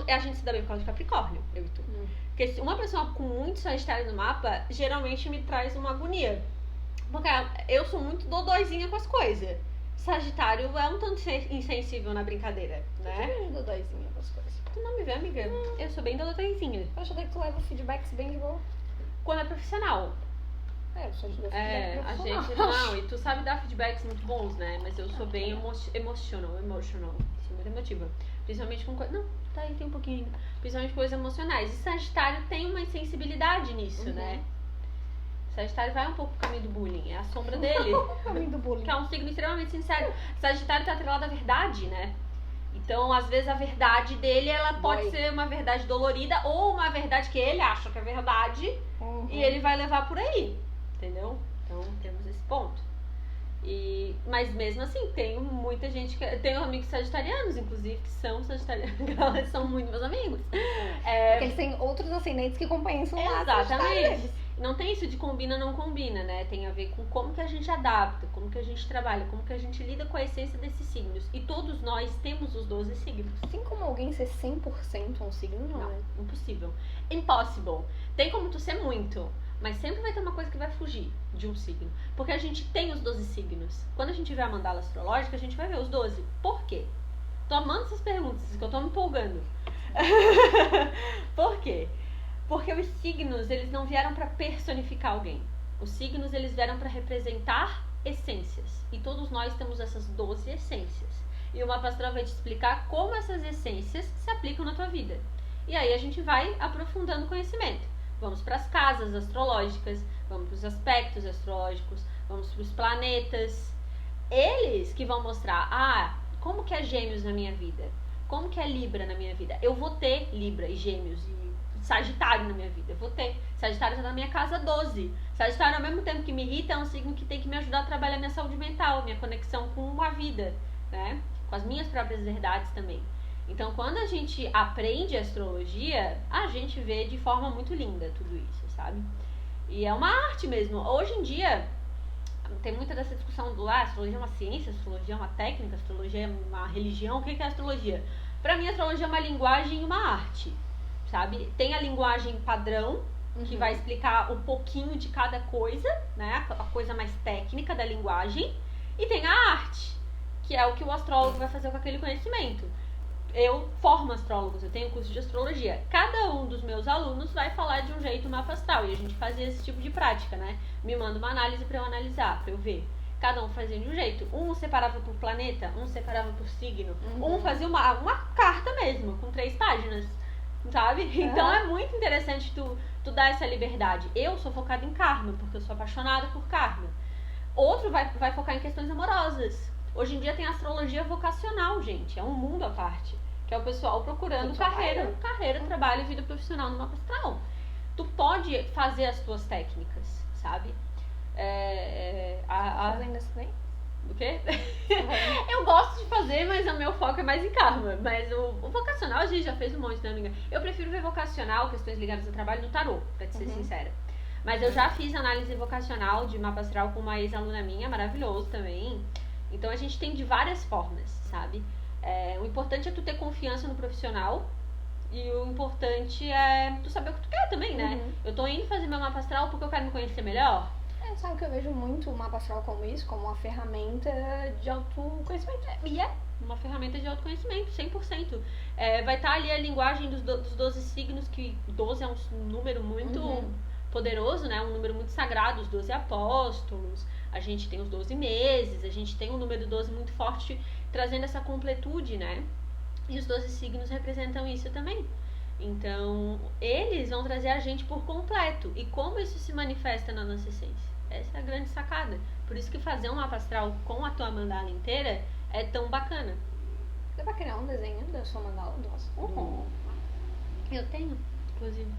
A gente se dá bem por causa de Capricórnio, eu e tu. Porque uma pessoa com muito Sagitário no mapa, geralmente me traz uma agonia. Porque eu sou muito dodóizinha com as coisas. Sagitário é um tanto insensível na brincadeira, né? Eu sou dodóizinha com as coisas. Tu não me vê, amiga? Eu sou bem dodóizinha. Eu acho que tu leva feedbacks bem de boa. Quando é profissional. Eu sou de feedback a gente não, e tu sabe dar feedbacks muito bons, né? Mas eu sou bem emotional. Sou muito emotiva. Principalmente com coisas. Não, tá aí, tem um pouquinho ainda. Principalmente com coisas emocionais. E Sagitário tem uma sensibilidade nisso, né? Sagitário vai um pouco pro caminho do bullying, é a sombra dele. O caminho do bullying. Que é um signo extremamente sincero. Sagitário tá atrelado à verdade, né? Então, às vezes, a verdade dele, ela pode ser uma verdade dolorida ou uma verdade que ele acha que é verdade e ele vai levar por aí, entendeu? Então, temos esse ponto. Mas mesmo assim, tenho muita gente que... Tenho amigos sagitarianos, inclusive, que são sagitarianos. Eles são muito meus amigos. Porque eles têm outros ascendentes que compensam lá. Exatamente. Não tem isso de combina, não combina, né? Tem a ver com como que a gente adapta, como que a gente trabalha, como que a gente lida com a essência desses signos. E todos nós temos os 12 signos. Tem como alguém ser 100% um signo? Não, impossível. Impossible. Tem como tu ser muito, mas sempre vai ter uma coisa que vai fugir de um signo. Porque a gente tem os 12 signos. Quando a gente vê a mandala astrológica, a gente vai ver os 12. Por quê? Tô amando essas perguntas, que eu tô me empolgando. Por quê? Porque os signos, eles não vieram para personificar alguém. Os signos, eles vieram para representar essências. E todos nós temos essas 12 essências. E o mapa astral vai te explicar como essas essências se aplicam na tua vida. E aí a gente vai aprofundando o conhecimento. Vamos para as casas astrológicas, vamos para os aspectos astrológicos, vamos para os planetas. Eles que vão mostrar, como que é Gêmeos na minha vida? Como que é Libra na minha vida? Eu vou ter Libra e Gêmeos e Sagitário na minha vida, eu vou ter. Sagitário está na minha casa 12. Sagitário, ao mesmo tempo que me irrita, é um signo que tem que me ajudar a trabalhar minha saúde mental, minha conexão com a vida, né? Com as minhas próprias verdades também. Então, quando a gente aprende astrologia, a gente vê de forma muito linda tudo isso, sabe? E é uma arte mesmo. Hoje em dia, tem muita dessa discussão do astrologia é uma ciência, astrologia é uma técnica, astrologia é uma religião. O que é astrologia? Pra mim, a astrologia é uma linguagem e uma arte. Sabe? Tem a linguagem padrão, que vai explicar um pouquinho de cada coisa, né? A coisa mais técnica da linguagem. E tem a arte, que é o que o astrólogo vai fazer com aquele conhecimento. Eu formo astrólogos, eu tenho curso de astrologia. Cada um dos meus alunos vai falar de um jeito o mapa astral. E a gente fazia esse tipo de prática, né? Me manda uma análise pra eu analisar, pra eu ver. Cada um fazia de um jeito. Um separava por planeta, um separava por signo. Um fazia uma carta mesmo, com 3 páginas. Sabe? Então é muito interessante tu dar essa liberdade. Eu sou focada em karma, porque eu sou apaixonada por karma. Outro vai focar em questões amorosas. Hoje em dia tem astrologia vocacional, gente. É um mundo à parte. Que é o pessoal procurando carreira, trabalho e vida profissional no mapa astral. Tu pode fazer as tuas técnicas, sabe? Fazendo isso bem? O quê? Eu gosto de fazer, mas o meu foco é mais em karma. Mas o vocacional a gente já fez um monte, né, amiga? Eu prefiro ver vocacional, questões ligadas ao trabalho, no tarô, pra te ser sincera. Mas eu já fiz análise vocacional de mapa astral com uma ex-aluna minha, maravilhoso também. Então a gente tem de várias formas, sabe? O importante é tu ter confiança no profissional. E o importante é tu saber o que tu quer também, né? Eu tô indo fazer meu mapa astral porque eu quero me conhecer melhor. Sabe que eu vejo muito o mapa astral como isso, como uma ferramenta de autoconhecimento. E é uma ferramenta de autoconhecimento, 100%. Vai estar ali a linguagem dos 12 signos, que 12 é um número muito poderoso, né? Um número muito sagrado, os 12 apóstolos. A gente tem os 12 meses, a gente tem o número 12 muito forte, trazendo essa completude, né? E os 12 signos representam isso também. Então, eles vão trazer a gente por completo. E como isso se manifesta na nossa essência? Essa é a grande sacada. Por isso que fazer um mapa astral com a tua mandala inteira é tão bacana. Dá pra criar um desenho da sua mandala? Nossa. Eu tenho, inclusive.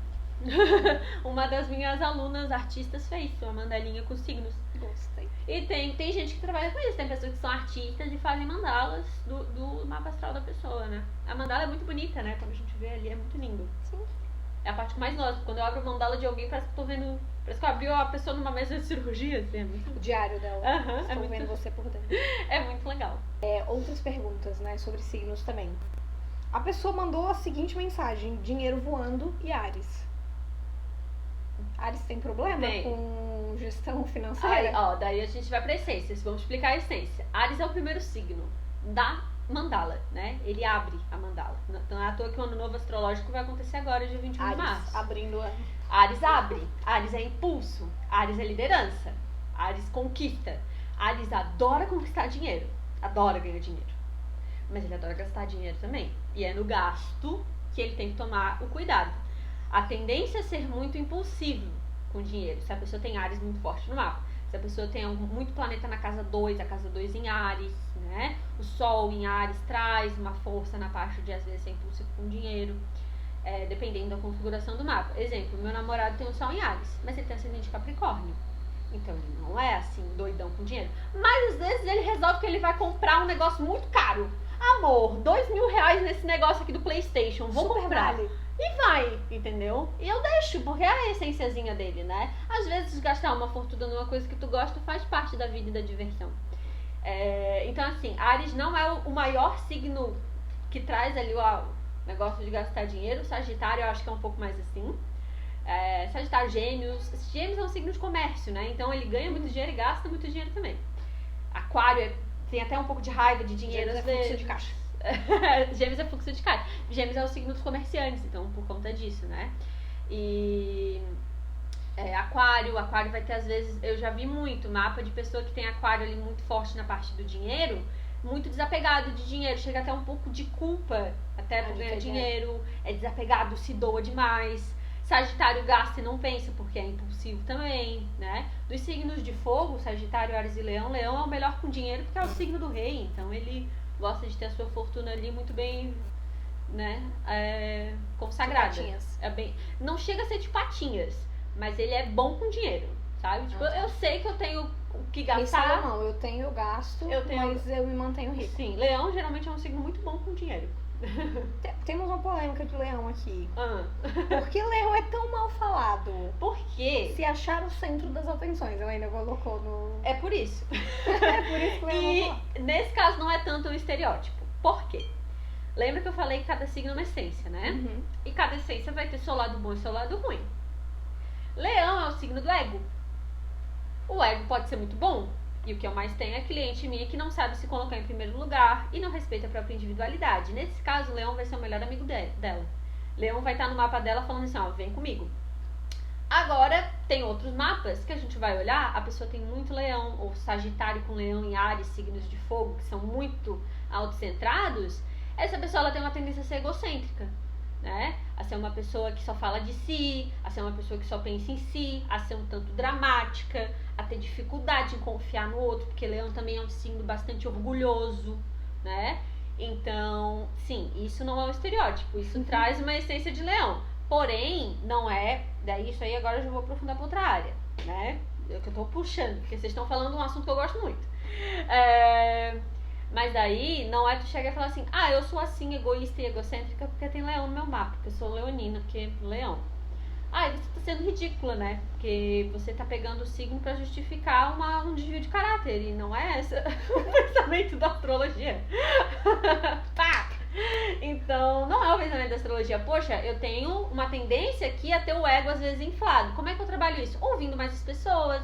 Uma das minhas alunas artistas fez uma mandalinha com signos. Gostei. E tem gente que trabalha com isso. Tem pessoas que são artistas e fazem mandalas do mapa astral da pessoa, né? A mandala é muito bonita, né? Quando a gente vê ali, é muito lindo. Sim. É a parte que mais gosto. Quando eu abro a mandala de alguém, parece que eu tô vendo... Parece que eu abri a pessoa numa mesa de cirurgia, assim. É muito... O diário dela. Estou vendo você por dentro. É muito legal. Outras perguntas, né? Sobre signos também. A pessoa mandou a seguinte mensagem. Dinheiro voando e Áries. Áries tem problema com gestão financeira? Daí a gente vai pra essência. Vamos explicar a essência. Áries é o primeiro signo da mandala, né? Ele abre a mandala. Não é à toa que o ano novo astrológico vai acontecer agora, dia 21 de março. Abrindo o ano. Áries abre. Áries é impulso. Áries é liderança. Áries conquista. Áries adora conquistar dinheiro. Adora ganhar dinheiro. Mas ele adora gastar dinheiro também. E é no gasto que ele tem que tomar o cuidado. A tendência é ser muito impulsivo com dinheiro. Se a pessoa tem Áries muito forte no mapa. Se a pessoa tem muito planeta na casa 2, a casa 2 em Áries, né? O Sol em Áries traz uma força na parte de, às vezes, ser impulsivo com dinheiro. Dependendo da configuração do mapa. Exemplo, meu namorado tem o Sol em Áries, mas ele tem ascendente Capricórnio. Então ele não é assim, doidão com dinheiro. Mas às vezes ele resolve que ele vai comprar um negócio muito caro. Amor, R$2.000 nesse negócio aqui do PlayStation, vou comprar. E vai, entendeu? E eu deixo, porque é a essenciazinha dele, né? Às vezes gastar uma fortuna numa coisa que tu gosta faz parte da vida e da diversão. Então assim, Áries não é o maior signo que traz ali o negócio de gastar dinheiro. Sagitário eu acho que é um pouco mais assim. Sagitário, Gêmeos. Gêmeos é um signo de comércio, né? Então ele ganha muito dinheiro e gasta muito dinheiro também. Aquário tem até um pouco de raiva de dinheiro às vezes. Fluxo de caixa. Gêmeos é fluxo de caixa. Gêmeos é o signo dos comerciantes, então por conta disso, né? E Aquário vai ter às vezes, eu já vi muito mapa de pessoa que tem Aquário ali muito forte na parte do dinheiro, muito desapegado de dinheiro, chega até um pouco de culpa até por ganhar dinheiro, é desapegado, se doa demais. Sagitário gasta e não pensa porque é impulsivo também, né? Dos signos de fogo, Sagitário, Áries e Leão, Leão é o melhor com dinheiro porque é o signo do rei, então ele gosta de ter a sua fortuna ali muito bem, né, consagrada. Não chega a ser de patinhas, mas ele é bom com dinheiro, sabe? Tipo, eu sei que eu tenho o que gastar. Não, eu tenho gasto, mas eu me mantenho rico. Sim, Leão geralmente é um signo muito bom com dinheiro. Temos uma polêmica de Leão aqui. Por que Leão é tão mal falado? Por quê? Se achar o centro das atenções, ela ainda colocou no... É por isso. É por isso que Leão é mal falado. Nesse caso não é tanto um estereótipo. Por quê? Lembra que eu falei que cada signo é uma essência, né? E cada essência vai ter seu lado bom e seu lado ruim. Leão é o signo do ego. O ego pode ser muito bom. E o que eu mais tenho é cliente minha que não sabe se colocar em primeiro lugar e não respeita a própria individualidade. Nesse caso, o Leão vai ser o melhor amigo dela. Leão vai estar no mapa dela falando assim, vem comigo. Agora, tem outros mapas que a gente vai olhar, a pessoa tem muito Leão, ou Sagitário com Leão em Áries, signos de fogo, que são muito autocentrados. Essa pessoa ela tem uma tendência a ser egocêntrica, né? A ser uma pessoa que só fala de si, a ser uma pessoa que só pensa em si, a ser um tanto dramática, a ter dificuldade em confiar no outro, porque Leão também é um signo bastante orgulhoso, né? Então, sim, isso não é um estereótipo, isso traz uma essência de Leão. Porém, não é, daí isso aí agora eu já vou aprofundar para outra área, né? que eu tô puxando, porque vocês estão falando um assunto que eu gosto muito. Mas daí, não é tu chegar e falar assim, eu sou assim, egoísta e egocêntrica porque tem leão no meu mapa, porque eu sou leonina, porque leão. Você tá sendo ridícula, né? Porque você tá pegando o signo pra justificar um desvio de caráter, e não é esse o pensamento da astrologia. Pá! Então, não é o pensamento da astrologia. Poxa, eu tenho uma tendência aqui a ter o ego às vezes inflado. Como é que eu trabalho isso? Ouvindo mais as pessoas,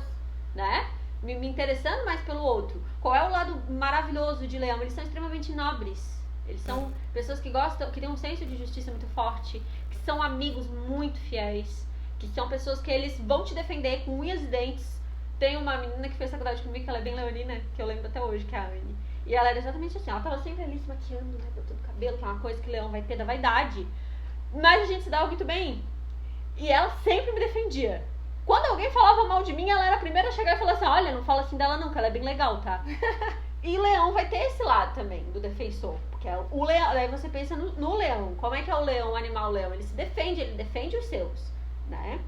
né? Me interessando mais pelo outro. Qual é o lado maravilhoso de leão? Eles são extremamente nobres. Eles são pessoas que gostam, que têm um senso de justiça muito forte, que são amigos muito fiéis, que são pessoas que eles vão te defender com unhas e dentes. Tem uma menina que fez faculdade comigo, que ela é bem leonina, que eu lembro até hoje, que é a Anne. E ela era exatamente assim, ela tava sempre ali se maquiando, né, botando cabelo, que é uma coisa que leão vai ter da vaidade. Mas a gente se dava muito bem. E ela sempre me defendia. Quando alguém falava mal de mim, ela era a primeira a chegar e falar assim, olha, não fala assim dela não, que ela é bem legal, tá? E leão vai ter esse lado também, do defensor. Porque o leão, aí você pensa no leão. Como é que é o leão, o animal leão? Ele se defende, ele defende os seus, né?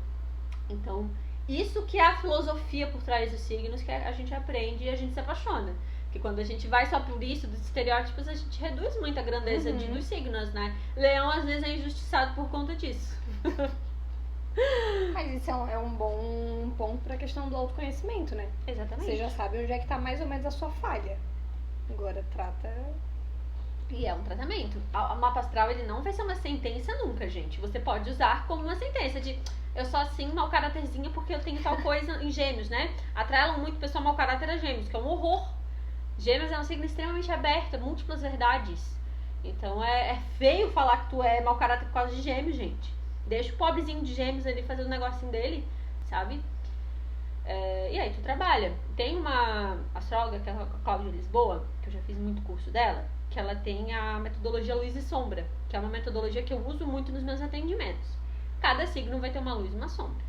Então, isso que é a filosofia por trás dos signos, que a gente aprende e a gente se apaixona. Porque quando a gente vai só por isso, dos estereótipos, a gente reduz muito a grandeza dos signos, né? Leão, às vezes, é injustiçado por conta disso. Mas isso é um bom ponto pra questão do autoconhecimento, né? Exatamente. Você já sabe onde é que tá mais ou menos a sua falha. Agora trata... E é um tratamento. O mapa astral, ele não vai ser uma sentença nunca, gente. Você pode usar como uma sentença de... Eu sou assim, mau caráterzinha, porque eu tenho tal coisa em gêmeos, né? Atrelam muito pessoa mau caráter a gêmeos, que é um horror. Gêmeos é um signo extremamente aberto, múltiplas verdades. Então é feio falar que tu é mau caráter por causa de gêmeos, gente. Deixa o pobrezinho de gêmeos ali fazer o negocinho dele, sabe? E aí tu trabalha. Tem uma astróloga, que é a Cláudia Lisboa, que eu já fiz muito curso dela, que ela tem a metodologia luz e sombra, que é uma metodologia que eu uso muito nos meus atendimentos. Cada signo vai ter uma luz e uma sombra.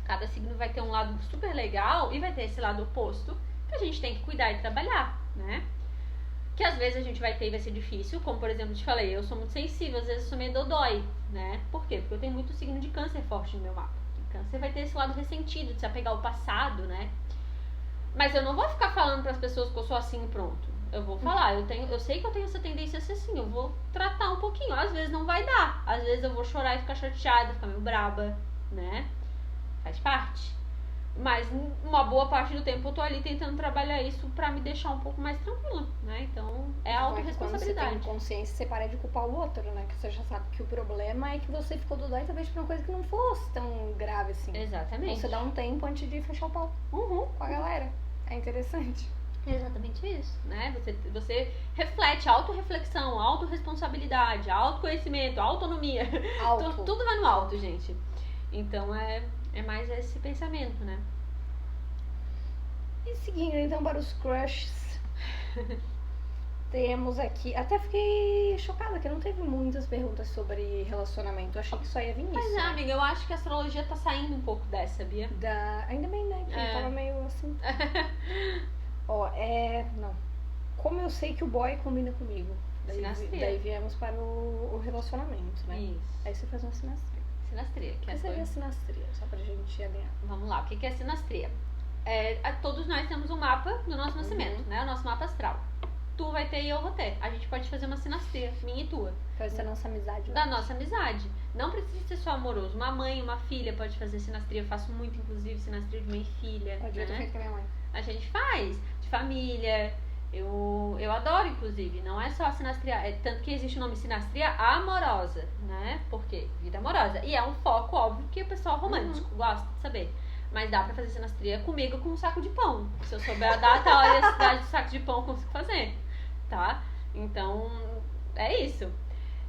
Cada signo vai ter um lado super legal e vai ter esse lado oposto que a gente tem que cuidar e trabalhar, né? Que às vezes a gente vai ter e vai ser difícil, como por exemplo, eu te falei, eu sou muito sensível, às vezes eu sou meio dodói, né? Por quê? Porque eu tenho muito signo de câncer forte no meu mapa. E câncer vai ter esse lado ressentido, de se apegar ao passado, né? Mas eu não vou ficar falando para as pessoas que eu sou assim e pronto. Eu vou falar, eu sei que eu tenho essa tendência a ser assim, eu vou tratar um pouquinho. Às vezes não vai dar, às vezes eu vou chorar e ficar chateada, ficar meio braba, né? Faz parte. Mas uma boa parte do tempo eu tô ali tentando trabalhar isso pra me deixar um pouco mais tranquila, né? Então é autorresponsabilidade. Quando você tem consciência, você para de culpar o outro, né? Que você já sabe que o problema é que você ficou dodói talvez por uma coisa que não fosse tão grave assim. Exatamente. Então você dá um tempo antes de fechar o pau com a galera. É interessante. Exatamente isso, né? Você reflete, autorreflexão, autorresponsabilidade, autoconhecimento, autonomia. Tudo vai no alto, gente. Então é mais esse pensamento, né? E seguindo então para os crushes, temos aqui... Até fiquei chocada que não teve muitas perguntas sobre relacionamento. Eu achei que só ia vir isso. Mas, amiga, eu acho que a astrologia tá saindo um pouco dessa, sabia? Ainda bem, né? Que tava meio assim... Não. Como eu sei que o boy combina comigo? Daí viemos para o relacionamento, né? Isso. Aí você faz uma sinastria. Sinastria. O que seria sinastria? Só pra gente alinhar. Vamos lá, o que é sinastria? Todos nós temos um mapa do nosso nascimento, né? O nosso mapa astral. Tu vai ter e eu vou ter. A gente pode fazer uma sinastria, minha e tua. Pode ser a nossa amizade. Da nossa amizade. Não precisa ser só amoroso. Uma mãe, uma filha pode fazer sinastria. Eu faço muito, inclusive, sinastria de mãe e filha. Pode ver, feito com a minha mãe. A gente faz. De família. Eu adoro, inclusive. Não é só sinastria. Tanto que existe o nome sinastria amorosa, né? Por quê? Vida amorosa. E é um foco, óbvio, que o pessoal romântico gosta de saber. Mas dá pra fazer sinastria comigo com um saco de pão. Se eu souber a data, a hora e a cidade do saco de pão, eu consigo fazer. Tá? Então, é isso.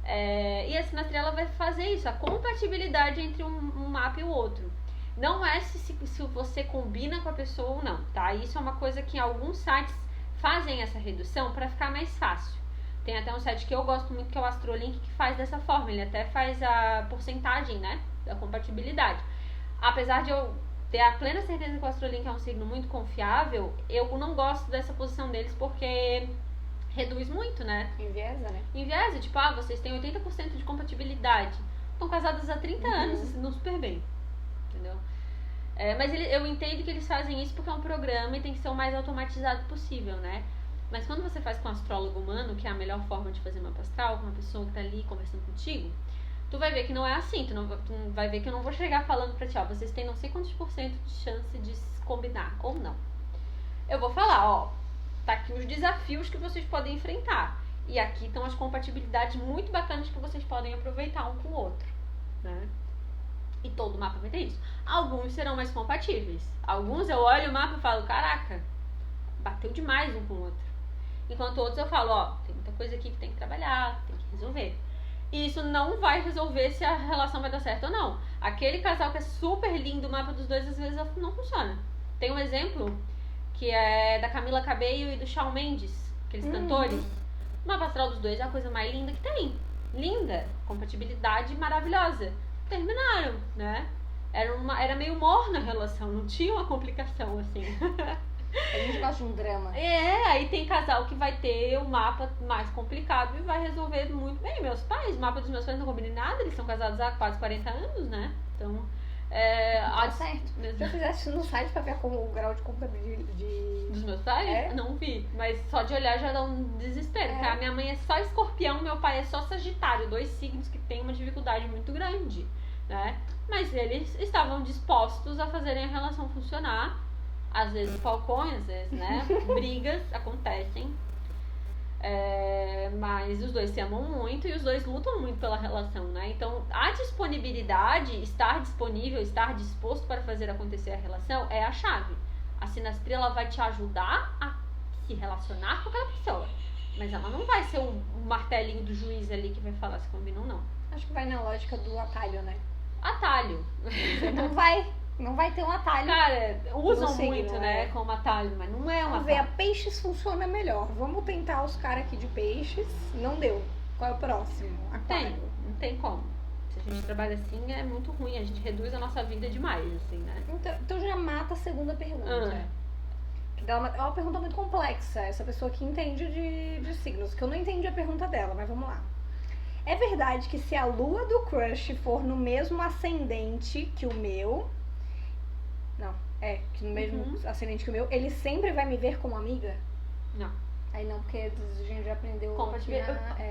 E a sinastria, ela vai fazer isso. A compatibilidade entre um mapa e o outro. Não é se você combina com a pessoa ou não, tá? Isso é uma coisa que alguns sites fazem essa redução para ficar mais fácil. Tem até um site que eu gosto muito, que é o Astrolink, que faz dessa forma. Ele até faz a porcentagem, né, da compatibilidade. Apesar de eu ter a plena certeza que o Astrolink é um signo muito confiável, eu não gosto dessa posição deles porque reduz muito, né? Enviesa, né? Enviesa, tipo, vocês têm 80% de compatibilidade. Estão casadas há 30 anos e se dão super bem. Entendeu? Mas eu entendo que eles fazem isso porque é um programa e tem que ser o mais automatizado possível, né? Mas quando você faz com um astrólogo humano, que é a melhor forma de fazer mapa astral, com uma pessoa que tá ali conversando contigo, tu vai ver que não é assim. Tu vai ver que eu não vou chegar falando pra ti, ó, vocês têm não sei quantos por cento de chance de se combinar, ou não. Eu vou falar, ó, tá aqui os desafios que vocês podem enfrentar. E aqui estão as compatibilidades muito bacanas que vocês podem aproveitar um com o outro, né? E todo mapa vai ter isso. Alguns serão mais compatíveis. Alguns eu olho o mapa e falo, caraca, bateu demais um com o outro. Enquanto outros eu falo, ó, tem muita coisa aqui que tem que trabalhar, tem que resolver. E isso não vai resolver se a relação vai dar certo ou não. Aquele casal que é super lindo, o mapa dos dois às vezes não funciona. Tem um exemplo que é da Camila Cabello e do Shawn Mendes, aqueles cantores. O mapa astral dos dois é a coisa mais linda que tem. Linda, compatibilidade maravilhosa. Terminaram, né? Era meio morna a relação, não tinha uma complicação assim. A gente gosta de um drama. Aí tem casal que vai ter o mapa mais complicado e vai resolver muito bem. Meus pais, o mapa dos meus pais não combina em nada, eles são casados há quase 40 anos, né? Então, tá certo. Se eu fizesse no site pra ver como o grau de compatibilidade dos meus pais, não vi. Mas só de olhar já dá um desespero. Porque a minha mãe é só escorpião, meu pai é só sagitário. 2 signos que tem uma dificuldade muito grande, né? Mas eles estavam dispostos a fazerem a relação funcionar. Às vezes falcões, às vezes, né? Brigas acontecem. Mas os dois se amam muito e os dois lutam muito pela relação, né? Então, a disponibilidade, estar disponível, estar disposto para fazer acontecer a relação é a chave. A sinastria, ela vai te ajudar a se relacionar com aquela pessoa. Mas ela não vai ser um martelinho do juiz ali que vai falar se combina ou não. Acho que vai na lógica do atalho, né? Atalho. Não vai ter um atalho. Cara, usam signo, muito, né, como atalho, mas não é um Vamos ver, a atalho. peixes funciona melhor. Vamos tentar os caras aqui de peixes. Não deu. Qual é o próximo? Aquário. Não tem como. Se a gente trabalha assim, é muito ruim. A gente reduz a nossa vida demais, assim, né? Então já mata a segunda pergunta. Que é uma pergunta muito complexa. Essa pessoa que entende de signos. Que eu não entendi a pergunta dela, mas vamos lá. É verdade que se a lua do crush for no mesmo ascendente que o meu... que no mesmo ascendente que o meu, ele sempre vai me ver como amiga? Não. Aí não, porque a gente já aprendeu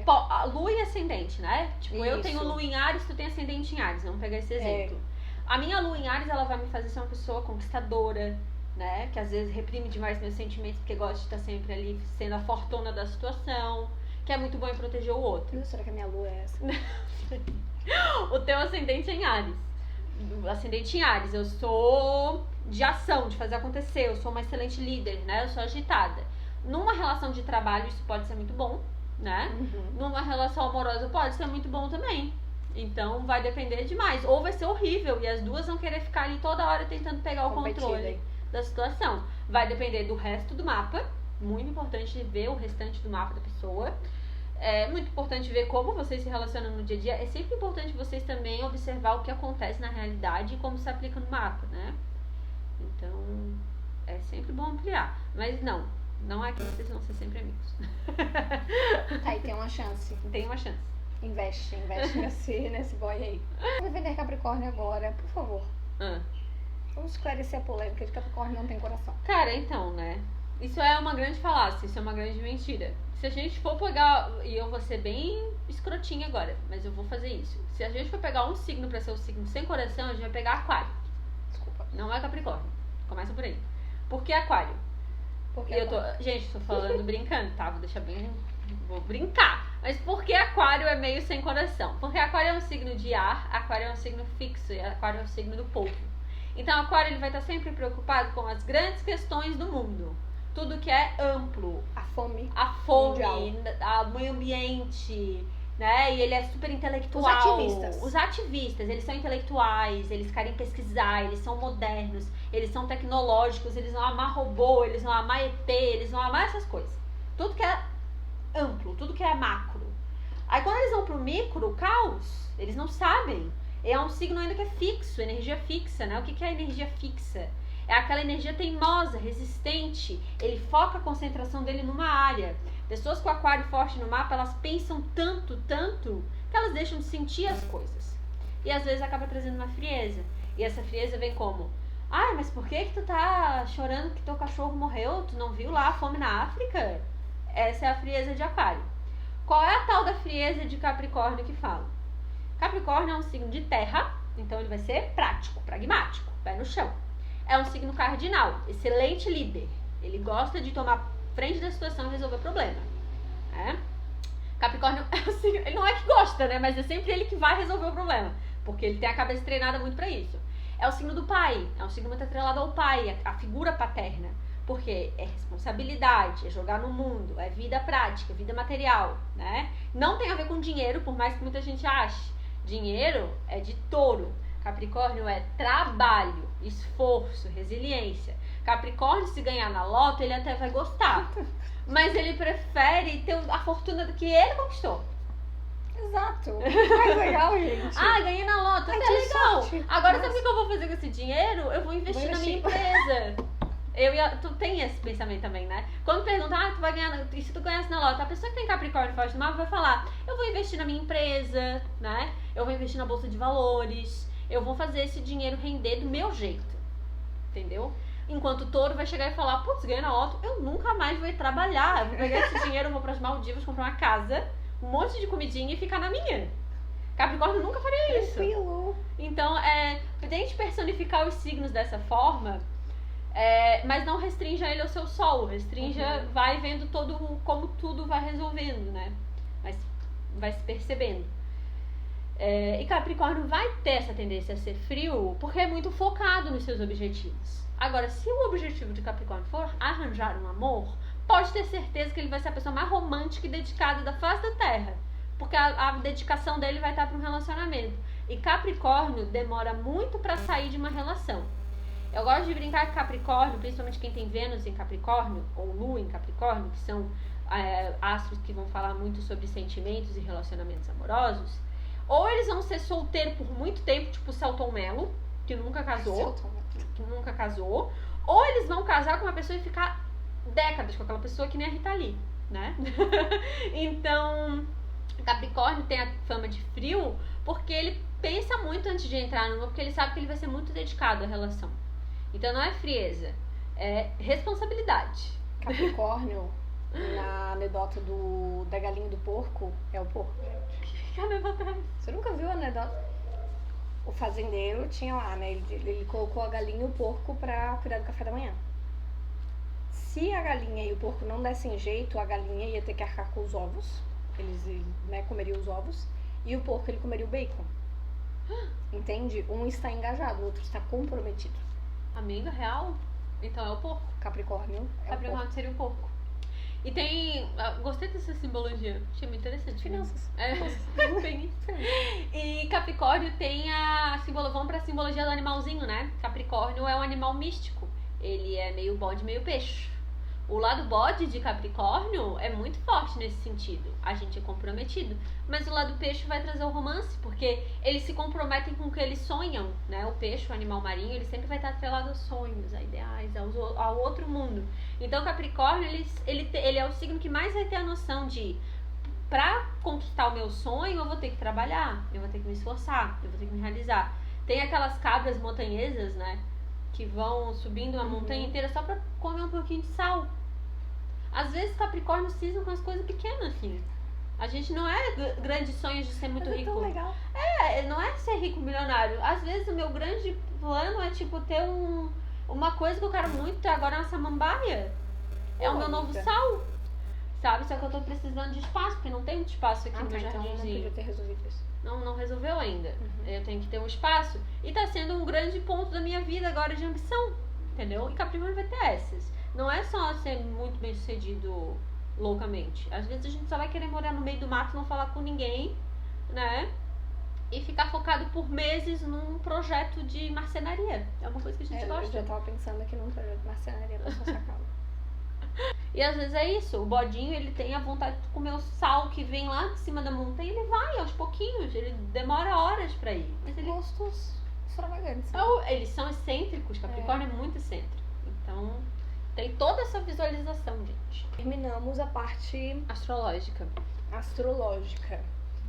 a lua e ascendente, né? Tipo, eu tenho lua em Áries, tu tem ascendente em Áries. Vamos pegar esse exemplo. A minha lua em Áries, ela vai me fazer ser uma pessoa conquistadora, né? Que às vezes reprime demais meus sentimentos, porque gosta de estar sempre ali sendo a fortuna da situação, que é muito bom em proteger o outro. Será que a minha lua é essa? O teu ascendente é em Áries. Ascendente em Áries, eu sou de ação, de fazer acontecer, eu sou uma excelente líder, né? Eu sou agitada. Numa relação de trabalho isso pode ser muito bom, né? Numa relação amorosa pode ser muito bom também. Então vai depender demais. Ou vai ser horrível e as duas vão querer ficar ali toda hora tentando pegar o controle da situação. Vai depender do resto do mapa. Muito importante ver o restante do mapa da pessoa. É muito importante ver como vocês se relacionam no dia a dia. É sempre importante vocês também observar o que acontece na realidade e como se aplica no mapa, né? Então, é sempre bom ampliar. Mas não é que vocês vão ser sempre amigos. Tá, e tem uma chance. Tem uma chance. Investe nesse boy aí. Vamos vender Capricórnio agora, por favor. Vamos esclarecer a polêmica de Capricórnio não tem coração. Cara, então, né? Isso é uma grande falácia, isso é uma grande mentira. Se a gente for pegar, e eu vou ser bem escrotinha agora, mas eu vou fazer isso. Se a gente for pegar um signo pra ser um signo sem coração, a gente vai pegar Aquário. Desculpa. Não é Capricórnio. Começa por aí. Por que Aquário? Gente, tô falando brincando, tá? Vou brincar. Mas por que Aquário é meio sem coração? Porque Aquário é um signo de ar, Aquário é um signo fixo e Aquário é um signo do povo. Então Aquário ele vai estar sempre preocupado com as grandes questões do mundo. Tudo que é amplo. A fome, o meio ambiente, né? E ele é super intelectual. Os ativistas, eles são intelectuais, eles querem pesquisar, eles são modernos, eles são tecnológicos, eles vão amar robô, eles vão amar ET, eles vão amar essas coisas. Tudo que é amplo, tudo que é macro. Aí quando eles vão pro micro, caos, eles não sabem. É um signo ainda que é fixo, energia fixa, né? O que é energia fixa? É aquela energia teimosa, resistente. Ele foca a concentração dele numa área. Pessoas com aquário forte no mapa, elas pensam tanto, que elas deixam de sentir as coisas. E às vezes acaba trazendo uma frieza. E essa frieza vem como? Ai, mas por que tu tá chorando que teu cachorro morreu? Tu não viu lá a fome na África? Essa é a frieza de Aquário. Qual é a tal da frieza de Capricórnio que fala? Capricórnio é um signo de terra, então ele vai ser prático, pragmático, pé no chão. É um signo cardinal, excelente líder. Ele gosta de tomar frente da situação e resolver o problema. Capricórnio é um signo, ele não é que gosta, né? Mas é sempre ele que vai resolver o problema, porque ele tem a cabeça treinada muito pra isso. É o signo do pai, é um signo muito atrelado ao pai, a figura paterna. Porque é responsabilidade, é jogar no mundo, é vida prática, vida material, né? Não tem a ver com dinheiro, por mais que muita gente ache. Dinheiro é de touro. Capricórnio é trabalho, esforço, resiliência. Capricórnio, se ganhar na loto, ele até vai gostar. Mas ele prefere ter a fortuna que ele conquistou. Exato. Mais legal, gente. Ganhei na loto, até legal. Sorte. Agora, sabe o que eu vou fazer com esse dinheiro? Eu vou investir na minha empresa. Tu tem esse pensamento também, né? Quando perguntam, tu vai ganhar, e se tu ganhasse na loto? A pessoa que tem Capricórnio forte no mapa vai falar, eu vou investir na minha empresa, né? Eu vou investir na bolsa de valores, eu vou fazer esse dinheiro render do meu jeito, entendeu? Enquanto o touro vai chegar e falar, putz, ganhei na loto, eu nunca mais vou ir trabalhar, eu vou pegar esse dinheiro, eu vou pras Maldivas, comprar uma casa, um monte de comidinha e ficar na minha. Capricórnio nunca faria isso. Tranquilo. Então, tente personificar os signos dessa forma, mas não restrinja ele ao seu sol, restrinja, vai vendo como tudo vai resolvendo, né? Mas vai se percebendo. E Capricórnio vai ter essa tendência a ser frio porque é muito focado nos seus objetivos. Agora, se o objetivo de Capricórnio for arranjar um amor, pode ter certeza que ele vai ser a pessoa mais romântica e dedicada da face da Terra, porque a dedicação dele vai estar para um relacionamento. E Capricórnio demora muito para sair de uma relação. Eu gosto de brincar que Capricórnio, principalmente quem tem Vênus em Capricórnio ou Lua em Capricórnio, que são astros que vão falar muito sobre sentimentos e relacionamentos amorosos, ou eles vão ser solteiros por muito tempo, tipo Selton Mello, que nunca casou, ou eles vão casar com uma pessoa e ficar décadas com aquela pessoa, que nem a Rita Lee, né? Então, Capricórnio tem a fama de frio porque ele pensa muito antes de entrar numa, porque ele sabe que ele vai ser muito dedicado à relação. Então não é frieza, é responsabilidade. Capricórnio, na anedota da galinha e do porco, é o porco. Que anedota é essa? Você nunca viu a anedota? O fazendeiro tinha lá, né? Ele colocou a galinha e o porco pra cuidar do café da manhã. Se a galinha e o porco não dessem jeito, a galinha ia ter que arcar com os ovos. Eles, né, comeriam os ovos. E o porco, ele comeria o bacon. Entende? Um está engajado, o outro está comprometido. Amiga, real? Então é o porco. Capricórnio é Capricórnio o porco. seria o porco. E tem... Gostei dessa simbologia. Achei muito interessante. Finanças. Bem. E Capricórnio tem a simbologia... Vamos pra simbologia do animalzinho, né? Capricórnio é um animal místico. Ele é meio bode, meio peixe. O lado bode de Capricórnio é muito forte nesse sentido. A gente é comprometido. Mas o lado peixe vai trazer o romance, porque eles se comprometem com o que eles sonham, né? O peixe, o animal marinho, ele sempre vai estar atrelado aos sonhos, a ideais, ao outro mundo. Então Capricórnio, ele é o signo que mais vai ter a noção de, pra conquistar o meu sonho, eu vou ter que trabalhar, eu vou ter que me esforçar, eu vou ter que me realizar. Tem aquelas cabras montanhesas, né? Que vão subindo uma montanha inteira só pra comer um pouquinho de sal. Às vezes Capricórnio cisma com as coisas pequenas, assim. A gente não é grandes sonhos de ser muito rico. Tão legal. Não é ser rico milionário. Às vezes o meu grande plano é tipo ter uma coisa que eu quero muito ter agora na samambaia. É o meu novo sal. Sabe? Só que eu tô precisando de espaço, porque não tem muito espaço aqui no meu Então não jardinzinho. podia ter resolvido isso. Não resolveu ainda. Eu tenho que ter um espaço. E tá sendo um grande ponto da minha vida agora de ambição. Entendeu? E Capricórnio vai ter essas. Não é só ser muito bem sucedido loucamente. Às vezes a gente só vai querer morar no meio do mato, não falar com ninguém, né? E ficar focado por meses num projeto de marcenaria. É uma coisa que a gente gosta. Eu já tava pensando aqui num projeto de marcenaria pra sua sacada. E às vezes é isso, o bodinho, ele tem a vontade de comer o sal que vem lá de cima da montanha, ele vai aos pouquinhos, ele demora horas pra ir. Mas ele... Gostos extravagantes. Eles são excêntricos, Capricórnio é muito excêntrico. Então, tem toda essa visualização, gente. Terminamos a parte Astrológica. astrológica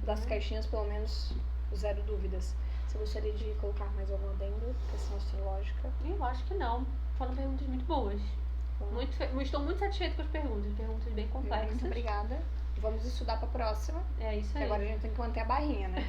das caixinhas, pelo menos zero dúvidas. Você gostaria de colocar mais algum adendo? Questão astrológica? Eu acho que não. Foram perguntas muito boas. Estou muito satisfeita com as perguntas bem complexas. Muito obrigada. Vamos estudar pra próxima. É isso aí. Agora a gente tem que manter a barrinha, né?